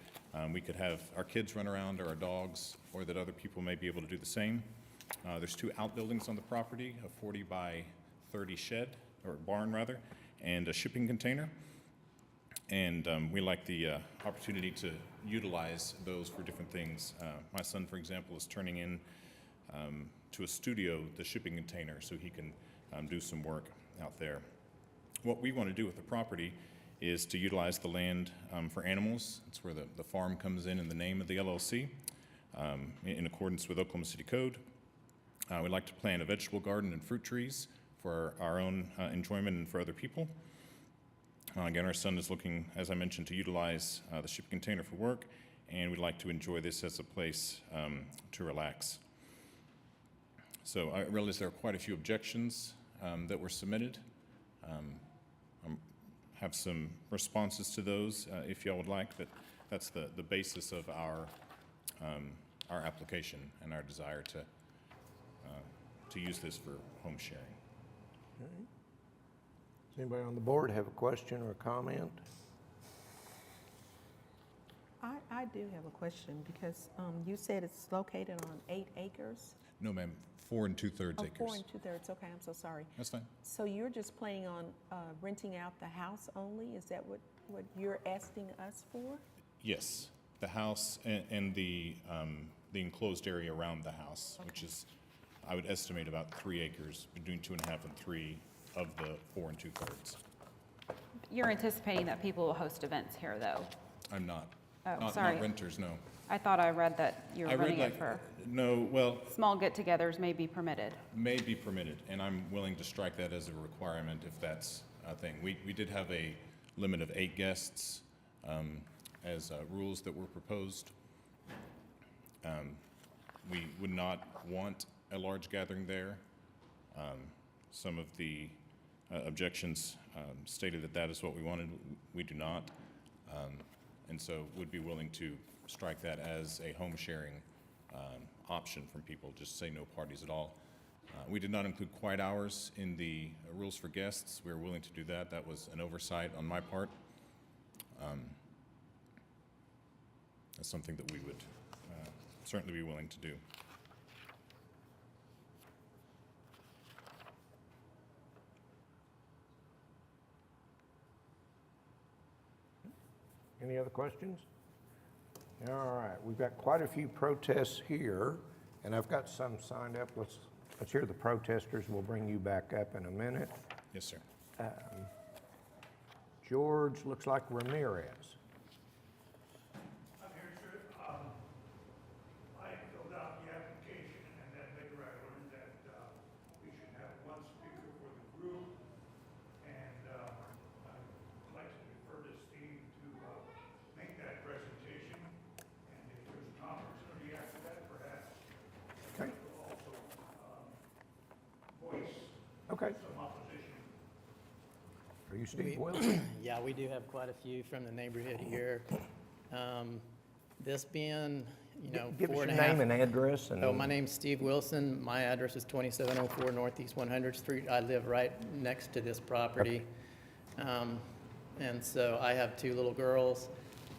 we could have our kids run around, or our dogs, or that other people may be able to do the same. There's 2 outbuildings on the property, a 40 by 30 shed, or barn rather, and a shipping container. And we like the opportunity to utilize those for different things. My son, for example, is turning in to a studio the shipping container so he can do some work out there. What we want to do with the property is to utilize the land for animals. It's where the farm comes in the name of the LLC, in accordance with Oklahoma City Code. We'd like to plant a vegetable garden and fruit trees for our own enjoyment and for other people. Again, our son is looking, as I mentioned, to utilize the shipping container for work, and we'd like to enjoy this as a place to relax. So I realize there are quite a few objections that were submitted. Have some responses to those if y'all would like, but that's the basis of our application and our desire to use this for home sharing. Okay. Does anybody on the board have a question or a comment? I do have a question because you said it's located on 8 acres? No, ma'am, 4 2/3 acres. 4 2/3, okay, I'm so sorry. That's fine. So you're just planning on renting out the house only? Is that what you're asking us for? Yes, the house and the enclosed area around the house, which is, I would estimate about 3 acres, between 2.5 and 3 of the 4 2/3. You're anticipating that people will host events here, though? I'm not. Oh, sorry. Not renters, no. I thought I read that you were I read renting it for. No, well, Small get-togethers may be permitted. may be permitted, and I'm willing to strike that as a requirement if that's a thing. We did have a limit of 8 guests as rules that were proposed. We would not want a large gathering there. Some of the objections stated that that is what we wanted. We do not. And so would be willing to strike that as a home sharing option from people, just say no parties at all. We did not include quiet hours in the rules for guests. We were willing to do that. That was an oversight on my part. That's something that we would certainly be willing to do. Any other questions? All right, we've got quite a few protests here, and I've got some signed up. Let's hear the protesters. We'll bring you back up in a minute. Yes, sir. George looks like Ramirez. I'm here, sir. I filled out the application, and then later I learned that we should have 1 speaker for the group, and I'd like to defer to Steve to make that presentation, and if there's an opportunity after that, perhaps Okay. we'll also voice Okay. some opposition. Are you Steve Wilson? Yeah, we do have quite a few from the neighborhood here. This being, you know, Give us four your and a half. name and address and. Oh, my name's Steve Wilson. My address is 2704 Northeast 100th Street. I live right next to this property. And so I have two little girls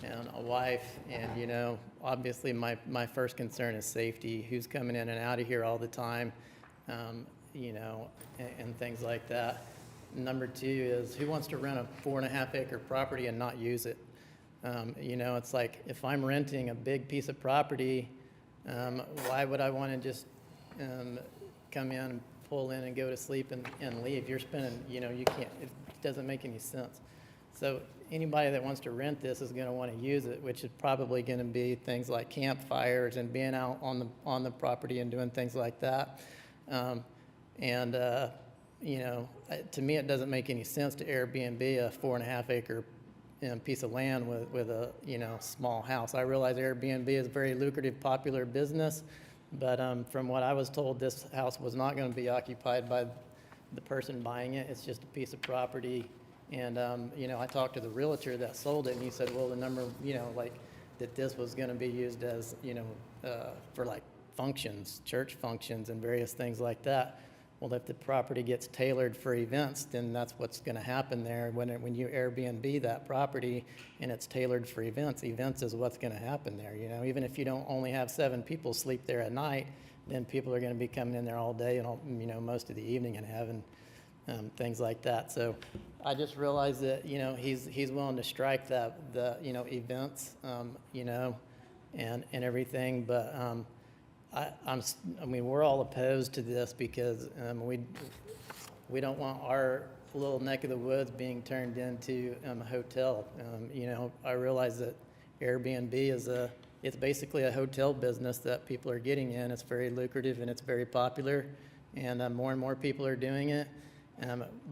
and a wife, and, you know, obviously my first concern is safety. Who's coming in and out of here all the time, you know, and things like that. Number two is, who wants to rent a 4.5 acre property and not use it? You know, it's like, if I'm renting a big piece of property, why would I want to just come in, pull in, and go to sleep and leave? You're spending, you know, you can't, it doesn't make any sense. So anybody that wants to rent this is going to want to use it, which is probably going to be things like campfires and being out on the property and doing things like that. You know, to me, it doesn't make any sense to Airbnb a 4.5 acre piece of land with a, you know, small house. I realize Airbnb is a very lucrative, popular business, but from what I was told, this house was not going to be occupied by the person buying it. It's just a piece of property. And, you know, I talked to the realtor that sold it, and he said, well, the number, you know, like, that this was going to be used as, you know, for like functions, church functions and various things like that. Well, if the property gets tailored for events, then that's what's going to happen there. When you Airbnb that property and it's tailored for events, events is what's going to happen there. You know, even if you don't only have 7 people sleep there at night, then people are going to be coming in there all day and all, you know, most of the evening and having things like that. So I just realized that, you know, he's willing to strike the you know, events, you know, and everything, but I mean, we're all opposed to this because we don't want our little neck of the woods being turned into a hotel. You know, I realize that Airbnb it's basically a hotel business that people are getting in. It's very lucrative and it's very popular, and more people are doing it.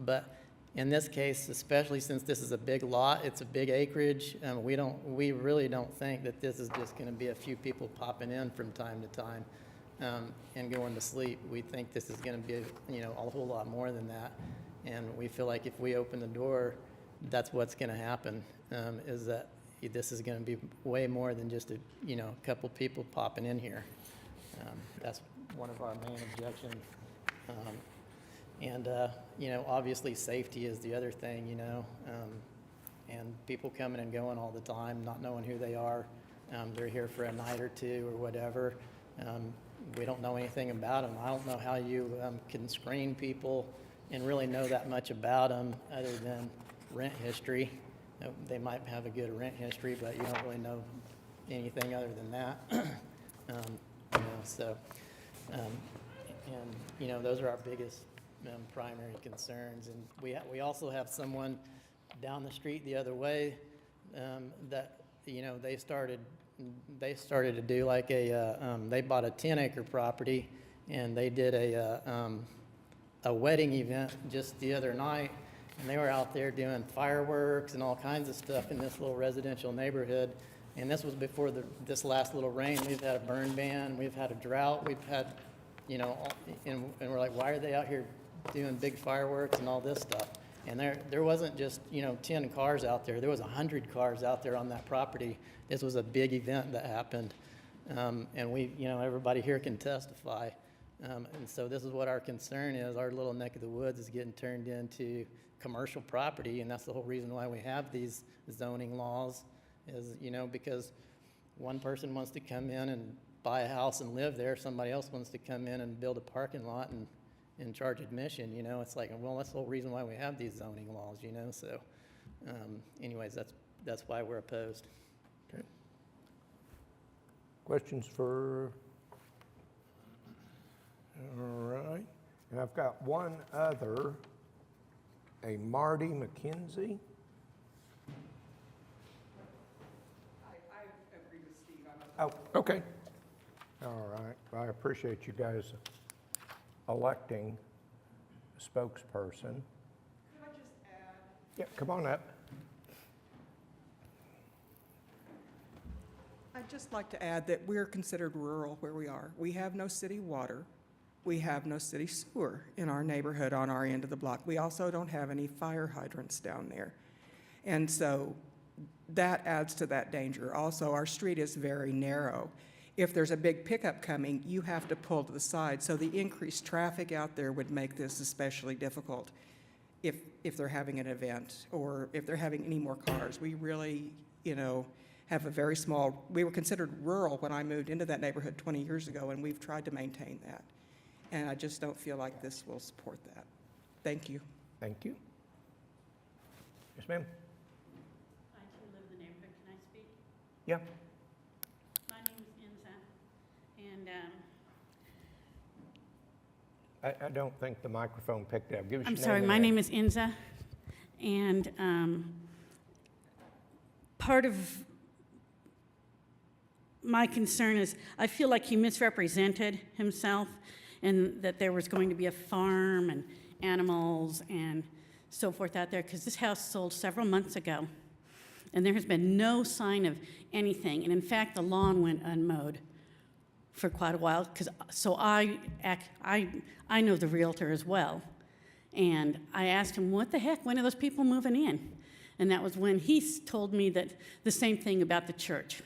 But in this case, especially since this is a big lot, it's a big acreage, we really don't think that this is just going to be a few people popping in from time to time and going to sleep. We think this is going to be, you know, a whole lot more than that. And we feel like if we open the door, that's what's going to happen, is that this is going to be way more than just a, you know, a couple people popping in here. That's one of our main objections. You know, obviously safety is the other thing, you know, and people coming and going all the time, not knowing who they are. They're here for a night or two or whatever. We don't know anything about them. I don't know how you can screen people and really know that much about them other than rent history. They might have a good rent history, but you don't really know anything other than that. You know, so, and you know, those are our biggest primary concerns. And we also have someone down the street the other way that, you know, they started to do like they bought a 10-acre property, and they did a wedding event just the other night, and they were out there doing fireworks and all kinds of stuff in this little residential neighborhood. And this was before this last little rain. We've had a burn ban, we've had a drought, we've had, you know, and we're like, why are they out here doing big fireworks and all this stuff? And there wasn't just, you know, 10 cars out there. There was 100 cars out there on that property. This was a big event that happened. And we, you know, everybody here can testify. And so this is what our concern is. Our little neck of the woods is getting turned into commercial property, and that's the whole reason why we have these zoning laws is, you know, because one person wants to come in and buy a house and live there. Somebody else wants to come in and build a parking lot and charge admission, you know. It's like, well, that's the whole reason why we have these zoning laws, you know. So anyways, that's why we're opposed. Okay. Questions for, all right. And I've got one other, a Marty McKenzie. I agree with Steve. Oh, okay. All right. Well, I appreciate you guys electing a spokesperson. Could I just add? Yeah, come on up. I'd just like to add that we're considered rural where we are. We have no city water. We have no city sewer in our neighborhood on our end of the block. We also don't have any fire hydrants down there. And so that adds to that danger. Also, our street is very narrow. If there's a big pickup coming, you have to pull to the side. So the increased traffic out there would make this especially difficult if they're having an event or if they're having any more cars. We really, have a very small, we were considered rural when I moved into that neighborhood 20 years ago, and we've tried to maintain that. And I just don't feel like this will support that. Thank you. Thank you. Yes, ma'am? I too live in the neighborhood. Can I speak? Yeah. My name is Inza, and I don't think the microphone picked up. Give us I'm your sorry, name my and name is Inza, and part of my concern is I feel like he misrepresented himself and that there was going to be a farm and animals and so forth out there, because this house sold several months ago, and there has been no sign of anything. And in fact, the lawn went unmowed for quite a while, so I know the realtor as well. And I asked him, what the heck, when are those people moving in? And that was when he told me that the same thing about the church.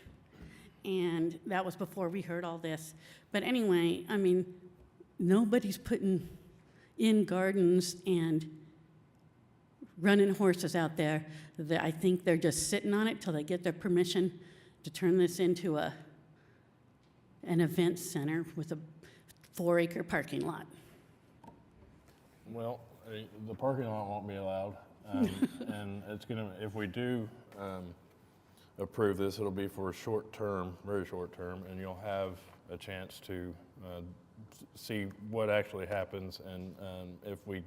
And that was before we heard all this. But anyway, I mean, nobody's putting in gardens and running horses out there. I think they're just sitting on it till they get their permission to turn this into an event center with a 4-acre parking lot. Well, the parking lot won't be allowed. And it's gonna, if we do approve this, it'll be for a short term, very short term, and you'll have a chance to see what actually happens. And if we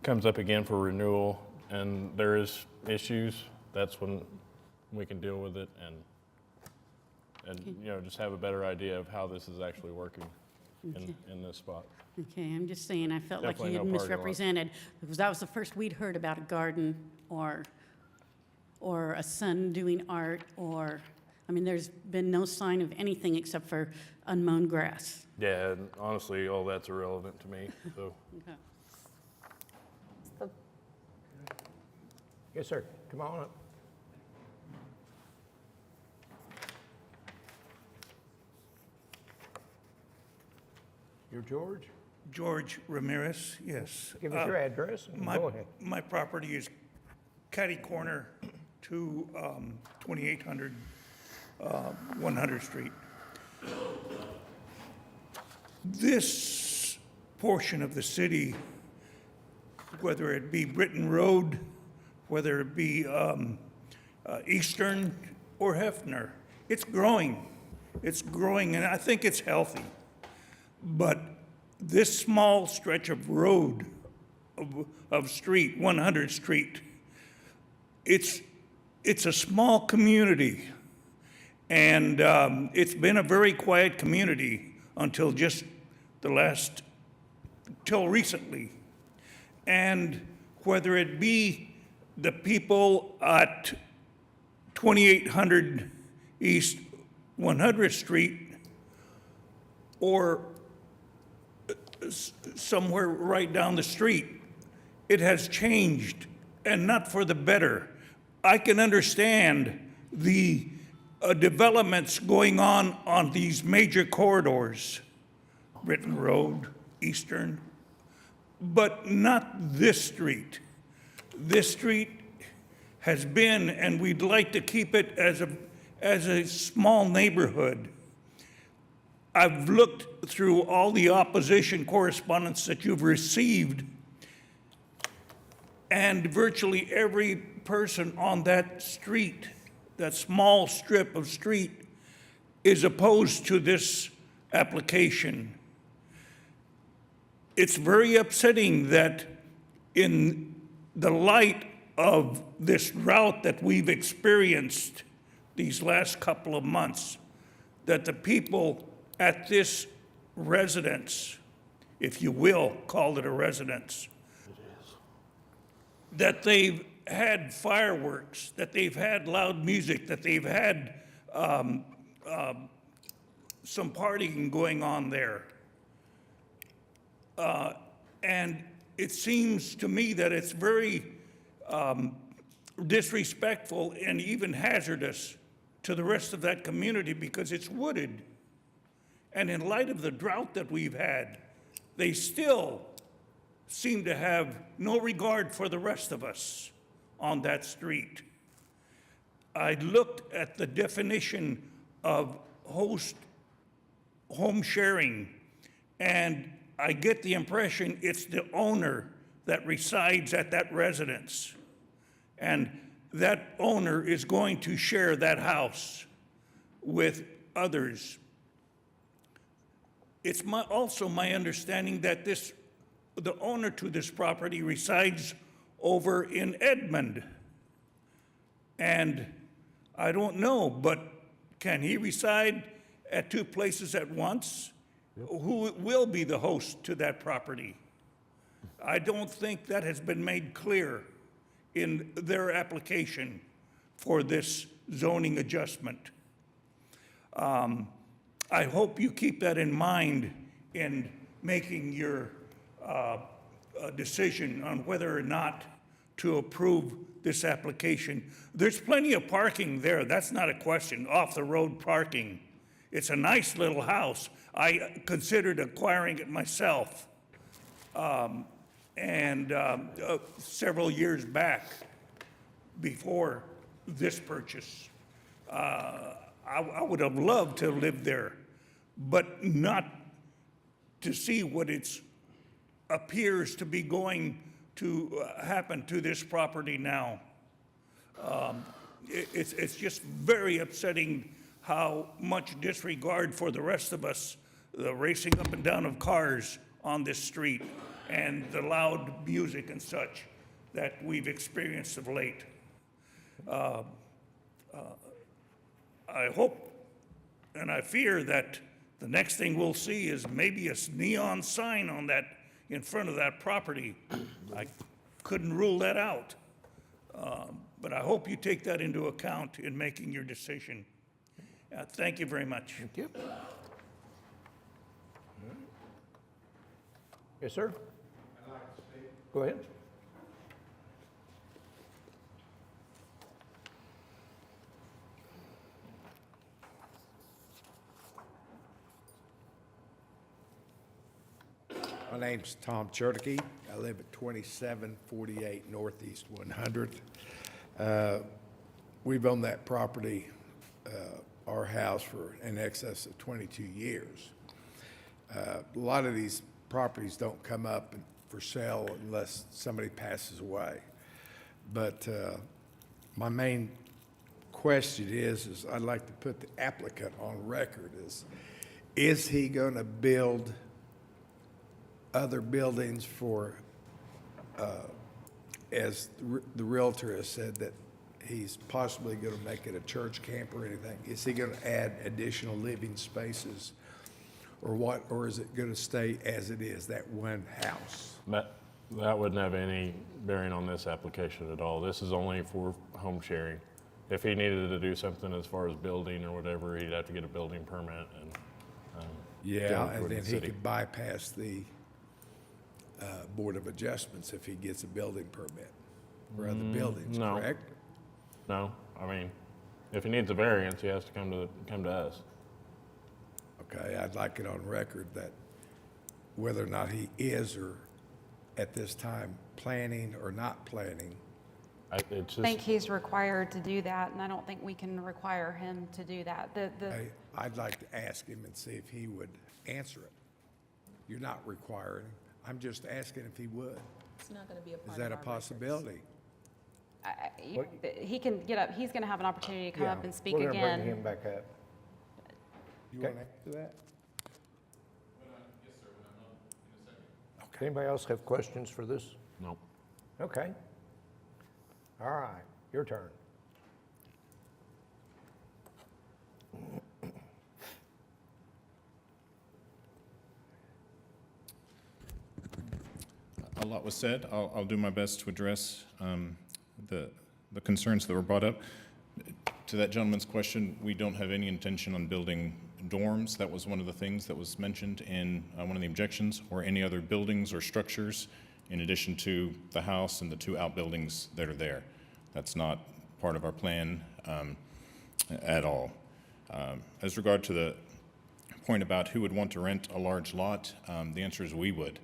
comes up again for renewal and there is issues, that's when we can deal with it and just have a better idea of how this is actually working in this spot. Okay, I'm just saying, I felt like Definitely he no had parking lot. misrepresented, because that was the first we'd heard about a garden or a son doing art, there's been no sign of anything except for unmown grass. Yeah, and honestly, all that's irrelevant to me, so. Okay. Yes, sir. Come on up. You're George? George Ramirez, yes. Give us your address and go ahead. My property is catty corner to 2800 100th Street. This portion of the city, whether it be Britton Road, whether it be Eastern or Hefner, it's growing. It's growing, and I think it's healthy. But this small stretch of road, of street, 100th Street, it's a small community. And it's been a very quiet community until just till recently. And whether it be the people at 2800 East 100th Street or somewhere right down the street, it has changed, and not for the better. I can understand the developments going on these major corridors, Britton Road, Eastern, but not this street. This street has been, and we'd like to keep it as a small neighborhood. I've looked through all the opposition correspondence that you've received, and virtually every person on that street, that small strip of street, is opposed to this application. It's very upsetting that in the light of this route that we've experienced these last couple of months, that the people at this residence, if you will call it a residence, that they've had fireworks, that they've had loud music, that they've had some partying going on there. And it seems to me that it's very disrespectful and even hazardous to the rest of that community because it's wooded. And in light of the drought that we've had, they still seem to have no regard for the rest of us on that street. I looked at the definition of host home sharing, and I get the impression it's the owner that resides at that residence. And that owner is going to share that house with others. It's also my understanding that the owner to this property resides over in Edmond. And I don't know, but can he reside at two places at once? Who will be the host to that property? I don't think that has been made clear in their application for this zoning adjustment. I hope you keep that in mind in making your decision on whether or not to approve this application. There's plenty of parking there. That's not a question, off-the-road parking. It's a nice little house. I considered acquiring it myself. Several years back, before this purchase. I would have loved to live there, but not to see what it appears to be going to happen to this property now. It's just very upsetting how much disregard for the rest of us, the racing up and down of cars on this street, and the loud music and such that we've experienced of late. I hope and I fear that the next thing we'll see is maybe a neon sign on that, in front of that property. I couldn't rule that out. But I hope you take that into account in making your decision. Thank you very much. Thank you. Yes, sir? Go ahead. My name's Tom Cherokee. I live at 2748 Northeast 100th. We've owned that property, our house, for in excess of 22 years. A lot of these properties don't come up for sale unless somebody passes away. But my main question is I'd like to put the applicant on record is he going to build other buildings for, as the realtor has said, that he's possibly going to make it a church camp or anything? Is he going to add additional living spaces or what, or is it going to stay as it is, that one house? That wouldn't have any bearing on this application at all. This is only for home sharing. If he needed to do something as far as building or whatever, he'd have to get a building permit and yeah, and then he could bypass the Board of Adjustments if he gets a building permit for other buildings, no. correct? No, I mean, if he needs a variance, he has to come to us. Okay, I'd like it on record that whether or not he is or at this time planning or not planning. I think he's required to do that, and I don't think we can require him to do that. I'd like to ask him and see if he would answer it. You're not requiring him. I'm just asking if he would. It's not going to be a part Is of that a our possibility? He can get up, he's going to have an opportunity to come up and speak We're again. going to bring him back up. You Okay. want to answer that? Okay. Anybody else have questions for this? No. Okay. All right, your turn. A lot was said. I'll do my best to address the concerns that were brought up. To that gentleman's question, we don't have any intention on building dorms. That was one of the things that was mentioned in one of the objections, or any other buildings or structures in addition to the house and the 2 outbuildings that are there. That's not part of our plan at all. As regard to the point about who would want to rent a large lot, the answer is we would.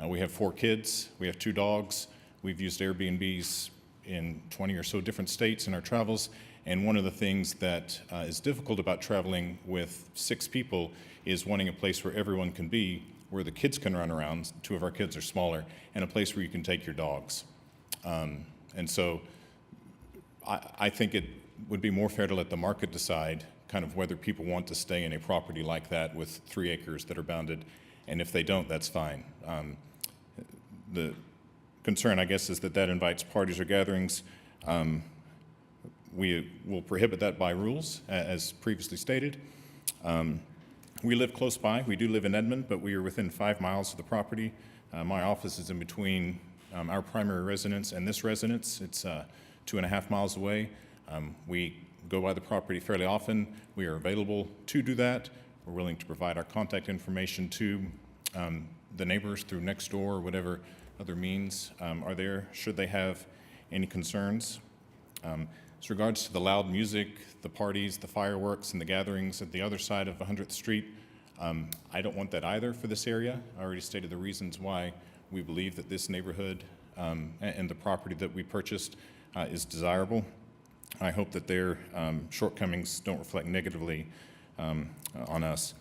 We have 4 kids, we have 2 dogs, we've used Airbnbs in 20 or so different states in our travels, and one of the things that is difficult about traveling with 6 people is wanting a place where everyone can be, where the kids can run around. 2 of our kids are smaller, and a place where you can take your dogs. And so I think it would be more fair to let the market decide kind of whether people want to stay in a property like that with 3 acres that are bounded, and if they don't, that's fine. The concern, I guess, is that that invites parties or gatherings. We will prohibit that by rules, as previously stated. We live close by. We do live in Edmond, but we are within 5 miles of the property. My office is in between our primary residence and this residence. It's 2.5 miles away. We go by the property fairly often. We are available to do that. We're willing to provide our contact information to the neighbors through Nextdoor or whatever other means are there, should they have any concerns. As regards to the loud music, the parties, the fireworks, and the gatherings at the other side of 100th Street, I don't want that either for this area. I already stated the reasons why we believe that this neighborhood and the property that we purchased is desirable. I hope that their shortcomings don't reflect negatively on us.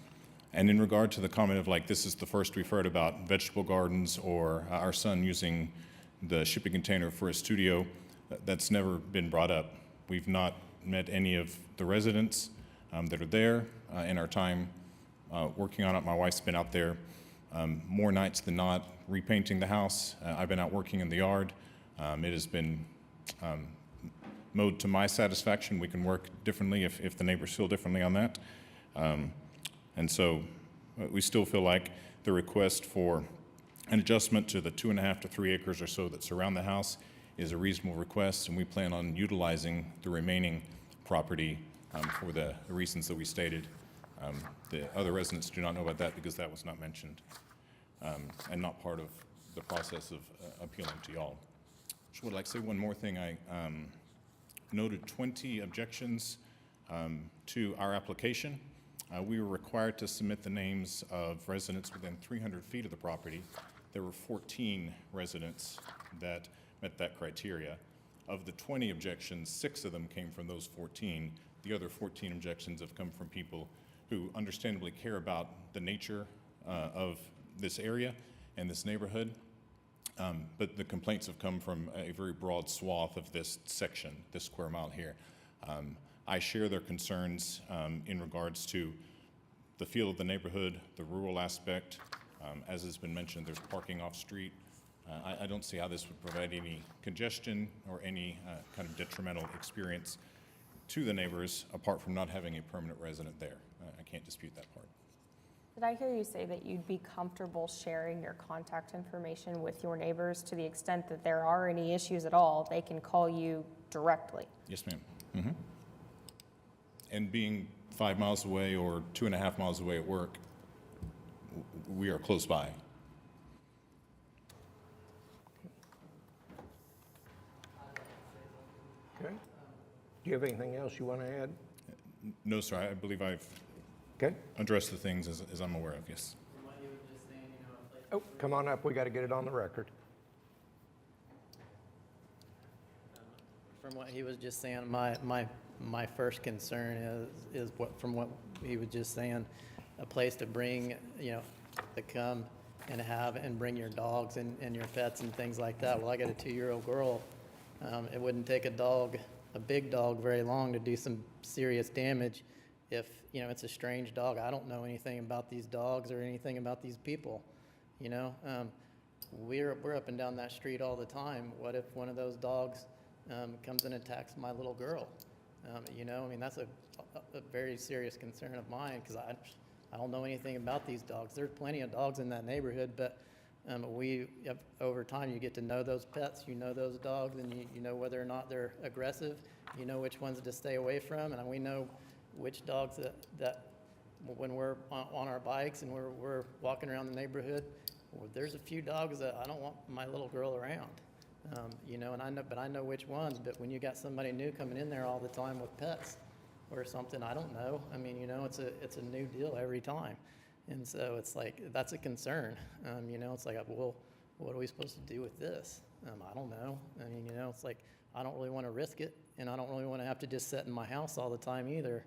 And in regard to the comment of like, this is the first we've heard about vegetable gardens or our son using the shipping container for a studio, that's never been brought up. We've not met any of the residents that are there in our time working on it. My wife's been out there more nights than not repainting the house. I've been out working in the yard. It has been mowed to my satisfaction. We can work differently if the neighbors feel differently on that. And so we still feel like the request for an adjustment to the 2.5 to 3 acres or so that surround the house is a reasonable request, and we plan on utilizing the remaining property for the reasons that we stated. The other residents do not know about that because that was not mentioned and not part of the process of appealing to y'all. Just would like to say one more thing. I noted 20 objections to our application. We were required to submit the names of residents within 300 feet of the property. There were 14 residents that met that criteria. Of the 20 objections, 6 of them came from those 14. The other 14 objections have come from people who understandably care about the nature of this area and this neighborhood. But the complaints have come from a very broad swath of this section, this square mile here. I share their concerns in regards to the feel of the neighborhood, the rural aspect. As has been mentioned, there's parking off-street. I don't see how this would provide any congestion or any kind of detrimental experience to the neighbors apart from not having a permanent resident there. I can't dispute that part. Did I hear you say that you'd be comfortable sharing your contact information with your neighbors to the extent that there are any issues at all, they can call you directly? Yes, ma'am. Mm-hmm. And being 5 miles away or 2.5 miles away at work, we are close by. Okay. Do you have anything else you want to add? No, sir. I believe I've Okay. addressed the things as I'm aware of, yes. Oh, come on up. We got to get it on the record. From what he was just saying, my first concern is what, from what he was just saying, a place to bring, to come and have and bring your dogs and your pets and things like that. Well, I got a 2-year-old girl. It wouldn't take a big dog very long to do some serious damage if, it's a strange dog. I don't know anything about these dogs or anything about these people, We're up and down that street all the time. What if one of those dogs comes and attacks my little girl? That's a very serious concern of mine because I don't know anything about these dogs. There's plenty of dogs in that neighborhood, but over time you get to know those pets, those dogs, and you know whether or not they're aggressive. You know which ones to stay away from, and we know which dogs that when we're on our bikes and we're walking around the neighborhood, well, there's a few dogs that I don't want my little girl around. You know, and I know which ones, but when you got somebody new coming in there all the time with pets or something, I don't know. I mean, you know, it's a new deal every time. And so it's like, that's a concern. You know, it's like, well, what are we supposed to do with this? I don't know. I mean, you know, it's like, I don't really want to risk it, and I don't really want to have to just sit in my house all the time either.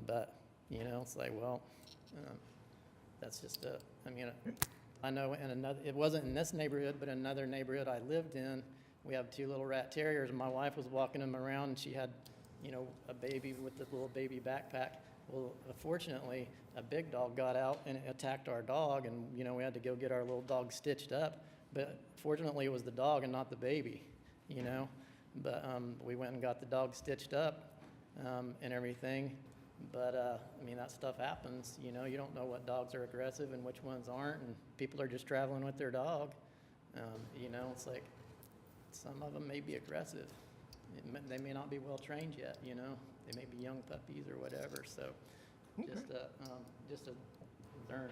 But, you know, it's like, well, that's just I mean, I know in another, it wasn't in this neighborhood, but in another neighborhood I lived in, we have 2 little rat terriers, and my wife was walking them around, and she had, you know, a baby with the little baby backpack. Well, fortunately, a big dog got out and attacked our dog, and, you know, we had to go get our little dog stitched up. But fortunately, it was the dog and not the baby, you know. But we went and got the dog stitched up and everything. But, I mean, that stuff happens, you know. You don't know what dogs are aggressive and which ones aren't, and people are just traveling with their dog. You know, it's like some of them may be aggressive. They may not be well trained yet, you know. They may be young puppies or whatever, so just a concern.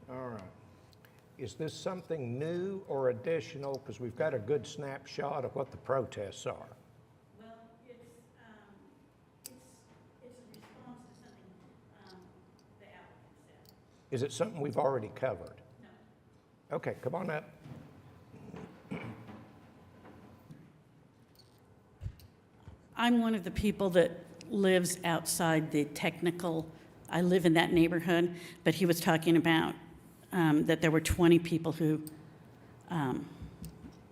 All right. Is this something new or additional? Because we've got a good snapshot of what the protests are. Well, it's a response to something the applicant said. Is it something we've already covered? No. Okay, come on up. I'm one of the people that lives outside the technical, I live in that neighborhood, but he was talking about that there were 20 people who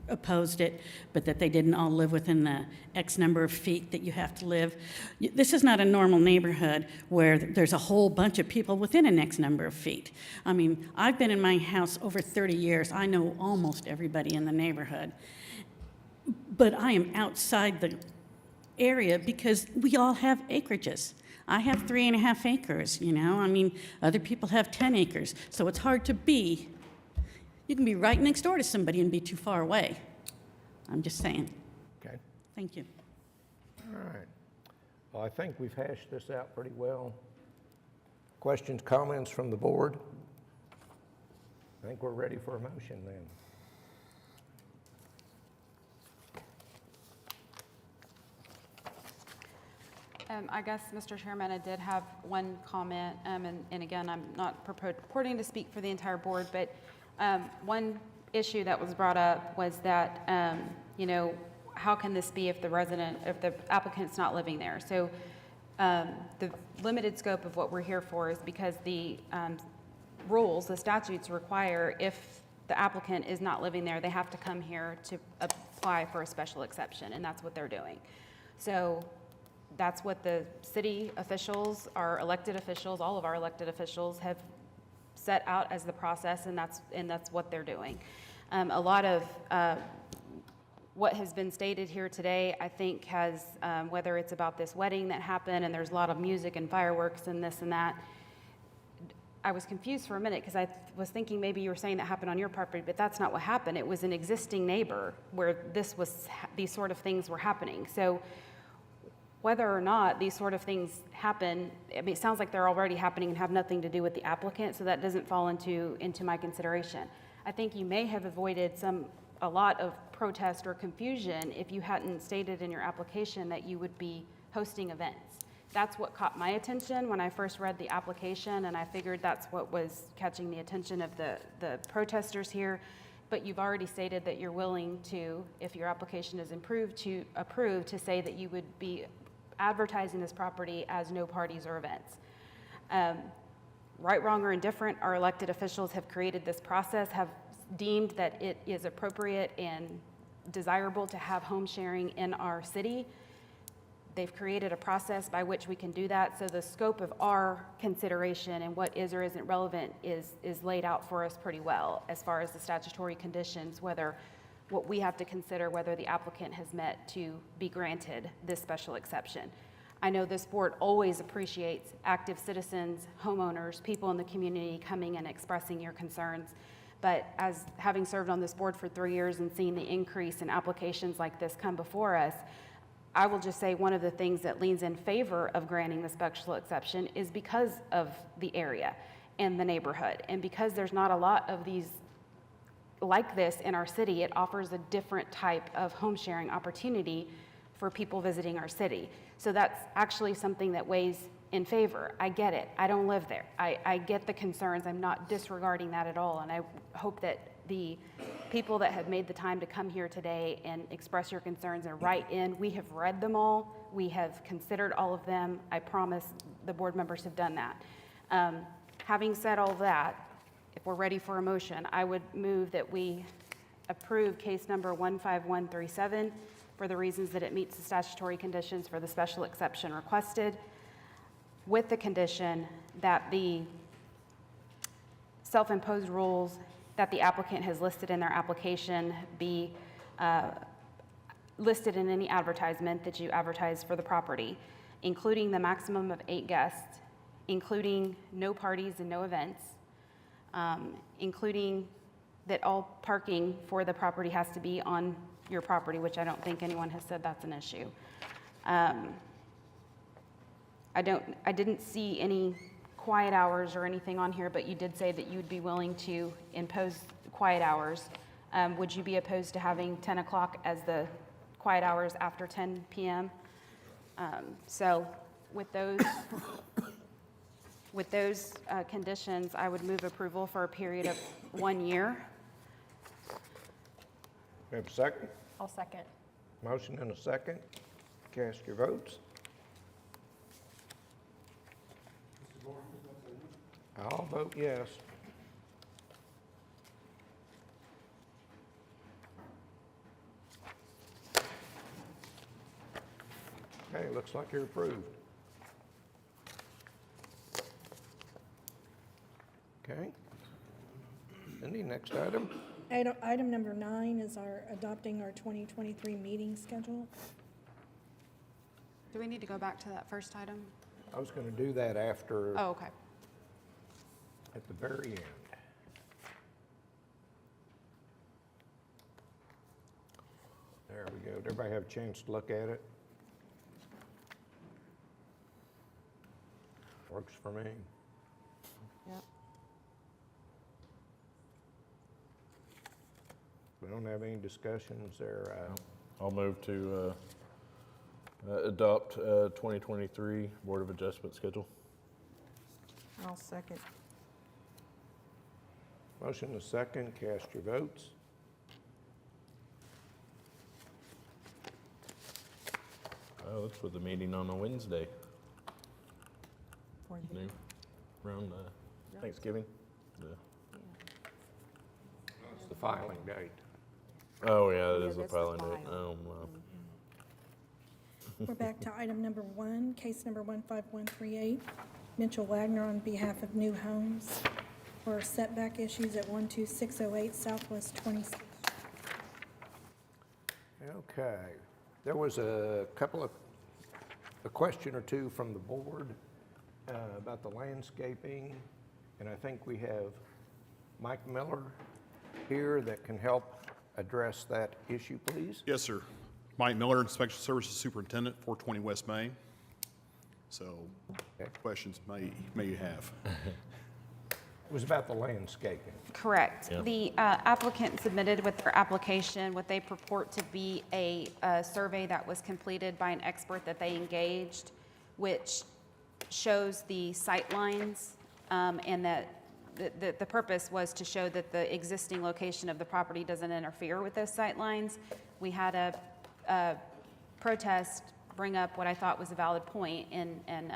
opposed it, but that they didn't all live within the X number of feet that you have to live. This is not a normal neighborhood where there's a whole bunch of people within an X number of feet. I mean, I've been in my house over 30 years. I know almost everybody in the neighborhood. But I am outside the area because we all have acreages. I have 3.5 acres, you know. I mean, other people have 10 acres. So it's hard to be, you can be right next door to somebody and be too far away. I'm just saying. Okay. Thank you. All right. Well, I think we've hashed this out pretty well. Questions, comments from the board? I think we're ready for a motion then. I guess, Mr. Chairman, I did have one comment, and again, I'm not purporting to speak for the entire board, but one issue that was brought up was that, you know, how can this be if the applicant's not living there? So the limited scope of what we're here for is because the rules, the statutes require if the applicant is not living there, they have to come here to apply for a special exception, and that's what they're doing. So that's what the city officials, our elected officials, all of our elected officials have set out as the process, and that's what they're doing. A lot of what has been stated here today, I think, has, whether it's about this wedding that happened and there's a lot of music and fireworks and this and that, I was confused for a minute because I was thinking maybe you were saying that happened on your property, but that's not what happened. It was an existing neighbor where these sort of things were happening. So whether or not these sort of things happen, I mean, it sounds like they're already happening and have nothing to do with the applicant, so that doesn't fall into my consideration. I think you may have avoided a lot of protest or confusion if you hadn't stated in your application that you would be hosting events. That's what caught my attention when I first read the application, and I figured that's what was catching the attention of the protesters here. But you've already stated that you're willing to, if your application is approved, to say that you would be advertising this property as no parties or events. Right, wrong, or indifferent, our elected officials have created this process, have deemed that it is appropriate and desirable to have home sharing in our city. They've created a process by which we can do that, so the scope of our consideration and what is or isn't relevant is laid out for us pretty well as far as the statutory conditions, what we have to consider whether the applicant has met to be granted this special exception. I know this board always appreciates active citizens, homeowners, people in the community coming and expressing your concerns. But as having served on this board for 3 years and seeing the increase in applications like this come before us, I will just say one of the things that leans in favor of granting the special exception is because of the area and the neighborhood. And because there's not a lot of these like this in our city, it offers a different type of home sharing opportunity for people visiting our city. So that's actually something that weighs in favor. I get it. I don't live there. I get the concerns. I'm not disregarding that at all. And I hope that the people that have made the time to come here today and express your concerns and write in, we have read them all. We have considered all of them. I promise the board members have done that. Having said all that, if we're ready for a motion, I would move that we approve case number 15137 for the reasons that it meets the statutory conditions for the special exception requested, with the condition that the self-imposed rules that the applicant has listed in their application be listed in any advertisement that you advertise for the property, including the maximum of 8 guests, including no parties and no events, including that all parking for the property has to be on your property, which I don't think anyone has said that's an issue. I didn't see any quiet hours or anything on here, but you did say that you would be willing to impose quiet hours. Would you be opposed to having 10 o'clock as the quiet hours after 10 p.m.? So with those conditions, I would move approval for a period of 1 year. We have a second? I'll second. Motion and a second. Cast your votes. I'll vote yes. Okay, looks like you're approved. Okay. Cindy, next item. Item number 9 is adopting our 2023 meeting schedule. Do we need to go back to that first item? I was going to do that after, Oh, okay. at the very end. There we go. Did everybody have a chance to look at it? Works for me. Yep. We don't have any discussions there. I'll move to adopt 2023 Board of Adjustment schedule. I'll second. Motion is second. Cast your votes. Oh, that's with the meeting on a Wednesday. For the- New, around Thanksgiving. It's the filing date. Oh, yeah, that Yeah, is the that's the filing date. file. Oh, wow. We're back to item number 1, case number 15138. Mitchell Wagner on behalf of New Homes for setback issues at 12608 Southwest 26th. Okay. There was a question or two from the board about the landscaping, and I think we have Mike Miller here that can help address that issue, please. Yes, sir. Mike Miller, Inspection Services Superintendent, 420 West Main. So, questions may you have? It was about the landscaping. Correct. Yeah. The applicant submitted with their application what they purport to be a survey that was completed by an expert that they engaged, which shows the sight lines, and that the purpose was to show that the existing location of the property doesn't interfere with those sight lines. We had a protest bring up what I thought was a valid point, and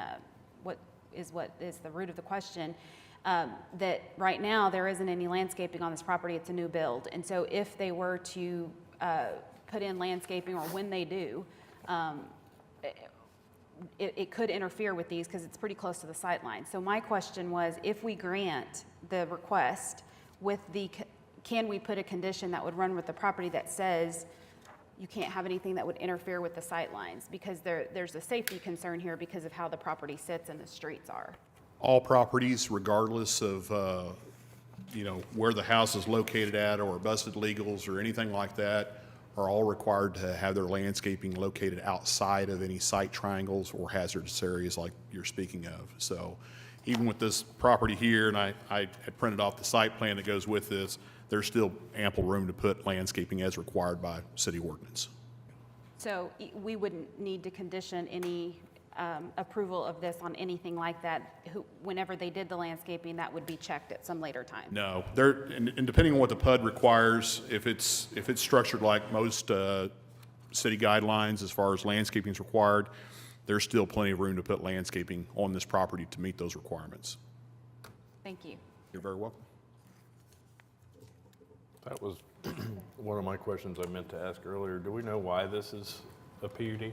what is the root of the question, that right now there isn't any landscaping on this property. It's a new build. And so if they were to put in landscaping, or when they do, it could interfere with these because it's pretty close to the sight line. So my question was, if we grant the request with can we put a condition that would run with the property that says you can't have anything that would interfere with the sight lines? Because there's a safety concern here because of how the property sits and the streets are. All properties, regardless of, where the house is located at, or busted legals or anything like that, are all required to have their landscaping located outside of any site triangles or hazardous areas like you're speaking of. So even with this property here, and I had printed off the site plan that goes with this, there's still ample room to put landscaping as required by city ordinance. So we wouldn't need to condition any approval of this on anything like that. Whenever they did the landscaping, that would be checked at some later time? No, and depending on what the PUD requires, if it's structured like most city guidelines as far as landscaping is required, there's still plenty of room to put landscaping on this property to meet those requirements. Thank you. You're very welcome. That was one of my questions I meant to ask earlier. Do we know why this is a PUD?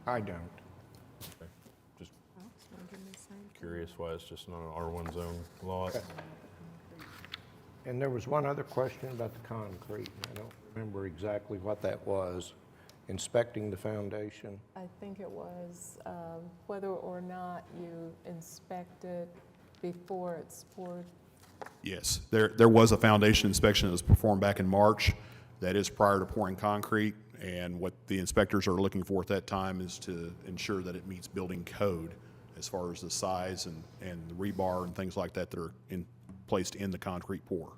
I don't. Okay. Just curious why it's just not an R1 zone lot. And there was one other question about the concrete, and I don't remember exactly what that was. Inspecting the foundation. I think it was whether or not you inspect it before it's poured. Yes, there was a foundation inspection that was performed back in March. That is prior to pouring concrete, and what the inspectors are looking for at that time is to ensure that it meets building code as far as the size and the rebar and things like that that are placed in the concrete pour.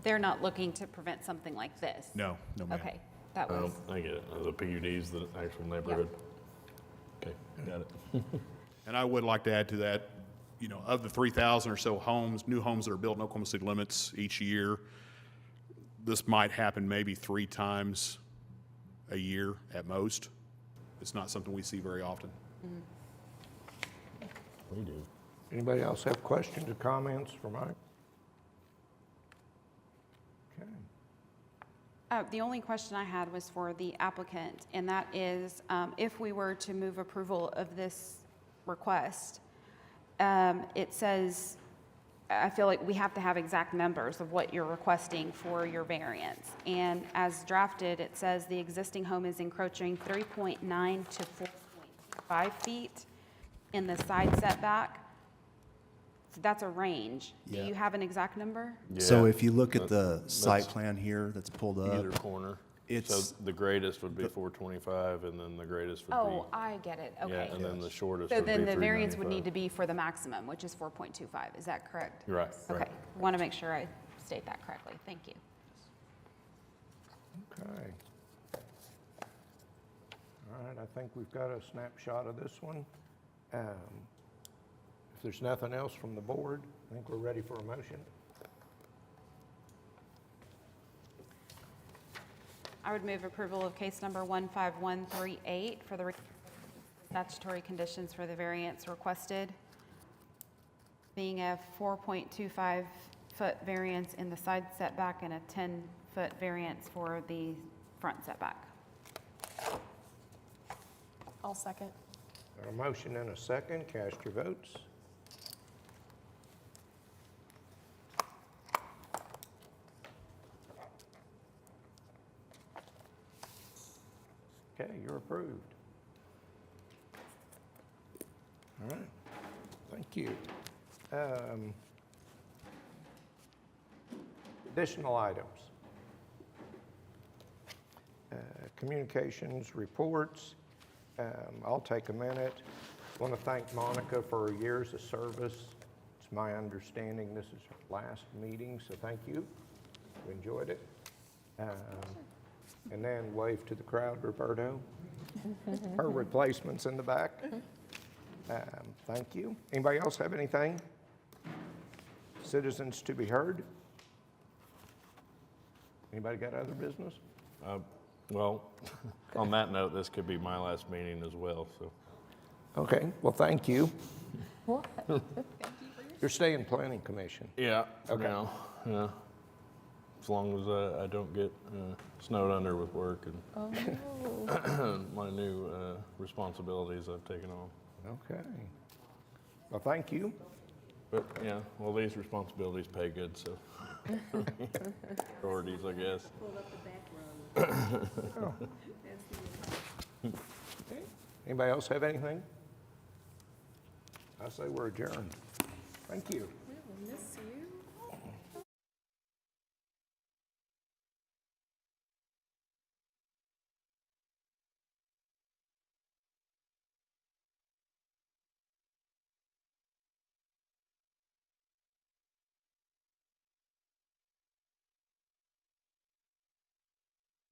They're not looking to prevent something like this? No, no ma'am. Okay, that was, I get it. The PUD's the actual neighborhood. Okay, got it. And I would like to add to that, you know, of the 3,000 or so homes, new homes that are built in Oklahoma city limits each year, this might happen maybe 3 times a year at most. It's not something we see very often. We do. Anybody else have questions or comments for Mike? Okay. the only question I had was for the applicant, and that is, if we were to move approval of this request, it says, I feel like we have to have exact numbers of what you're requesting for your variance. And as drafted, it says the existing home is encroaching 3.9 to 4.5 feet in the side setback. So that's a range. Do you have an exact number? So if you look at the site plan here that's pulled up. Either corner. So the greatest would be 425, and then the greatest would be. Oh, I get it, okay. Yeah, and then the shortest So would be then the variance would 395. need to be for the maximum, which is 4.25, is that correct? Right, right. Okay, want to make sure I state that correctly, thank you. Okay. All right, I think we've got a snapshot of this one. If there's nothing else from the board, I think we're ready for a motion. I would move approval of case number 15138 for the statutory conditions for the variance requested, being a 4.25 foot variance in the side setback and a 10-foot variance for the front setback. I'll second. Got a motion and a second. Cast your votes. Okay, you're approved. All right, thank you. Additional items. Communications reports. I'll take a minute. I want to thank Monica for her years of service. It's my understanding this is her last meeting, so thank you. We enjoyed it. And then wave to the crowd, Roberto. Her replacement's in the back. Thank you. Anybody else have anything? Citizens to be heard? Anybody got other business? Well, on that note, this could be my last meeting as well, so. Okay, well, thank you. What? You're staying planning commission. Yeah, for Okay. now, yeah. As long as I don't get snowed under with work and my new responsibilities I've taken on. Okay. Well, thank you. But, yeah, well, these responsibilities pay good, so. Priorities, I guess. Oh. Okay. Anybody else have anything? I say we're adjourned. Thank you. We will miss you.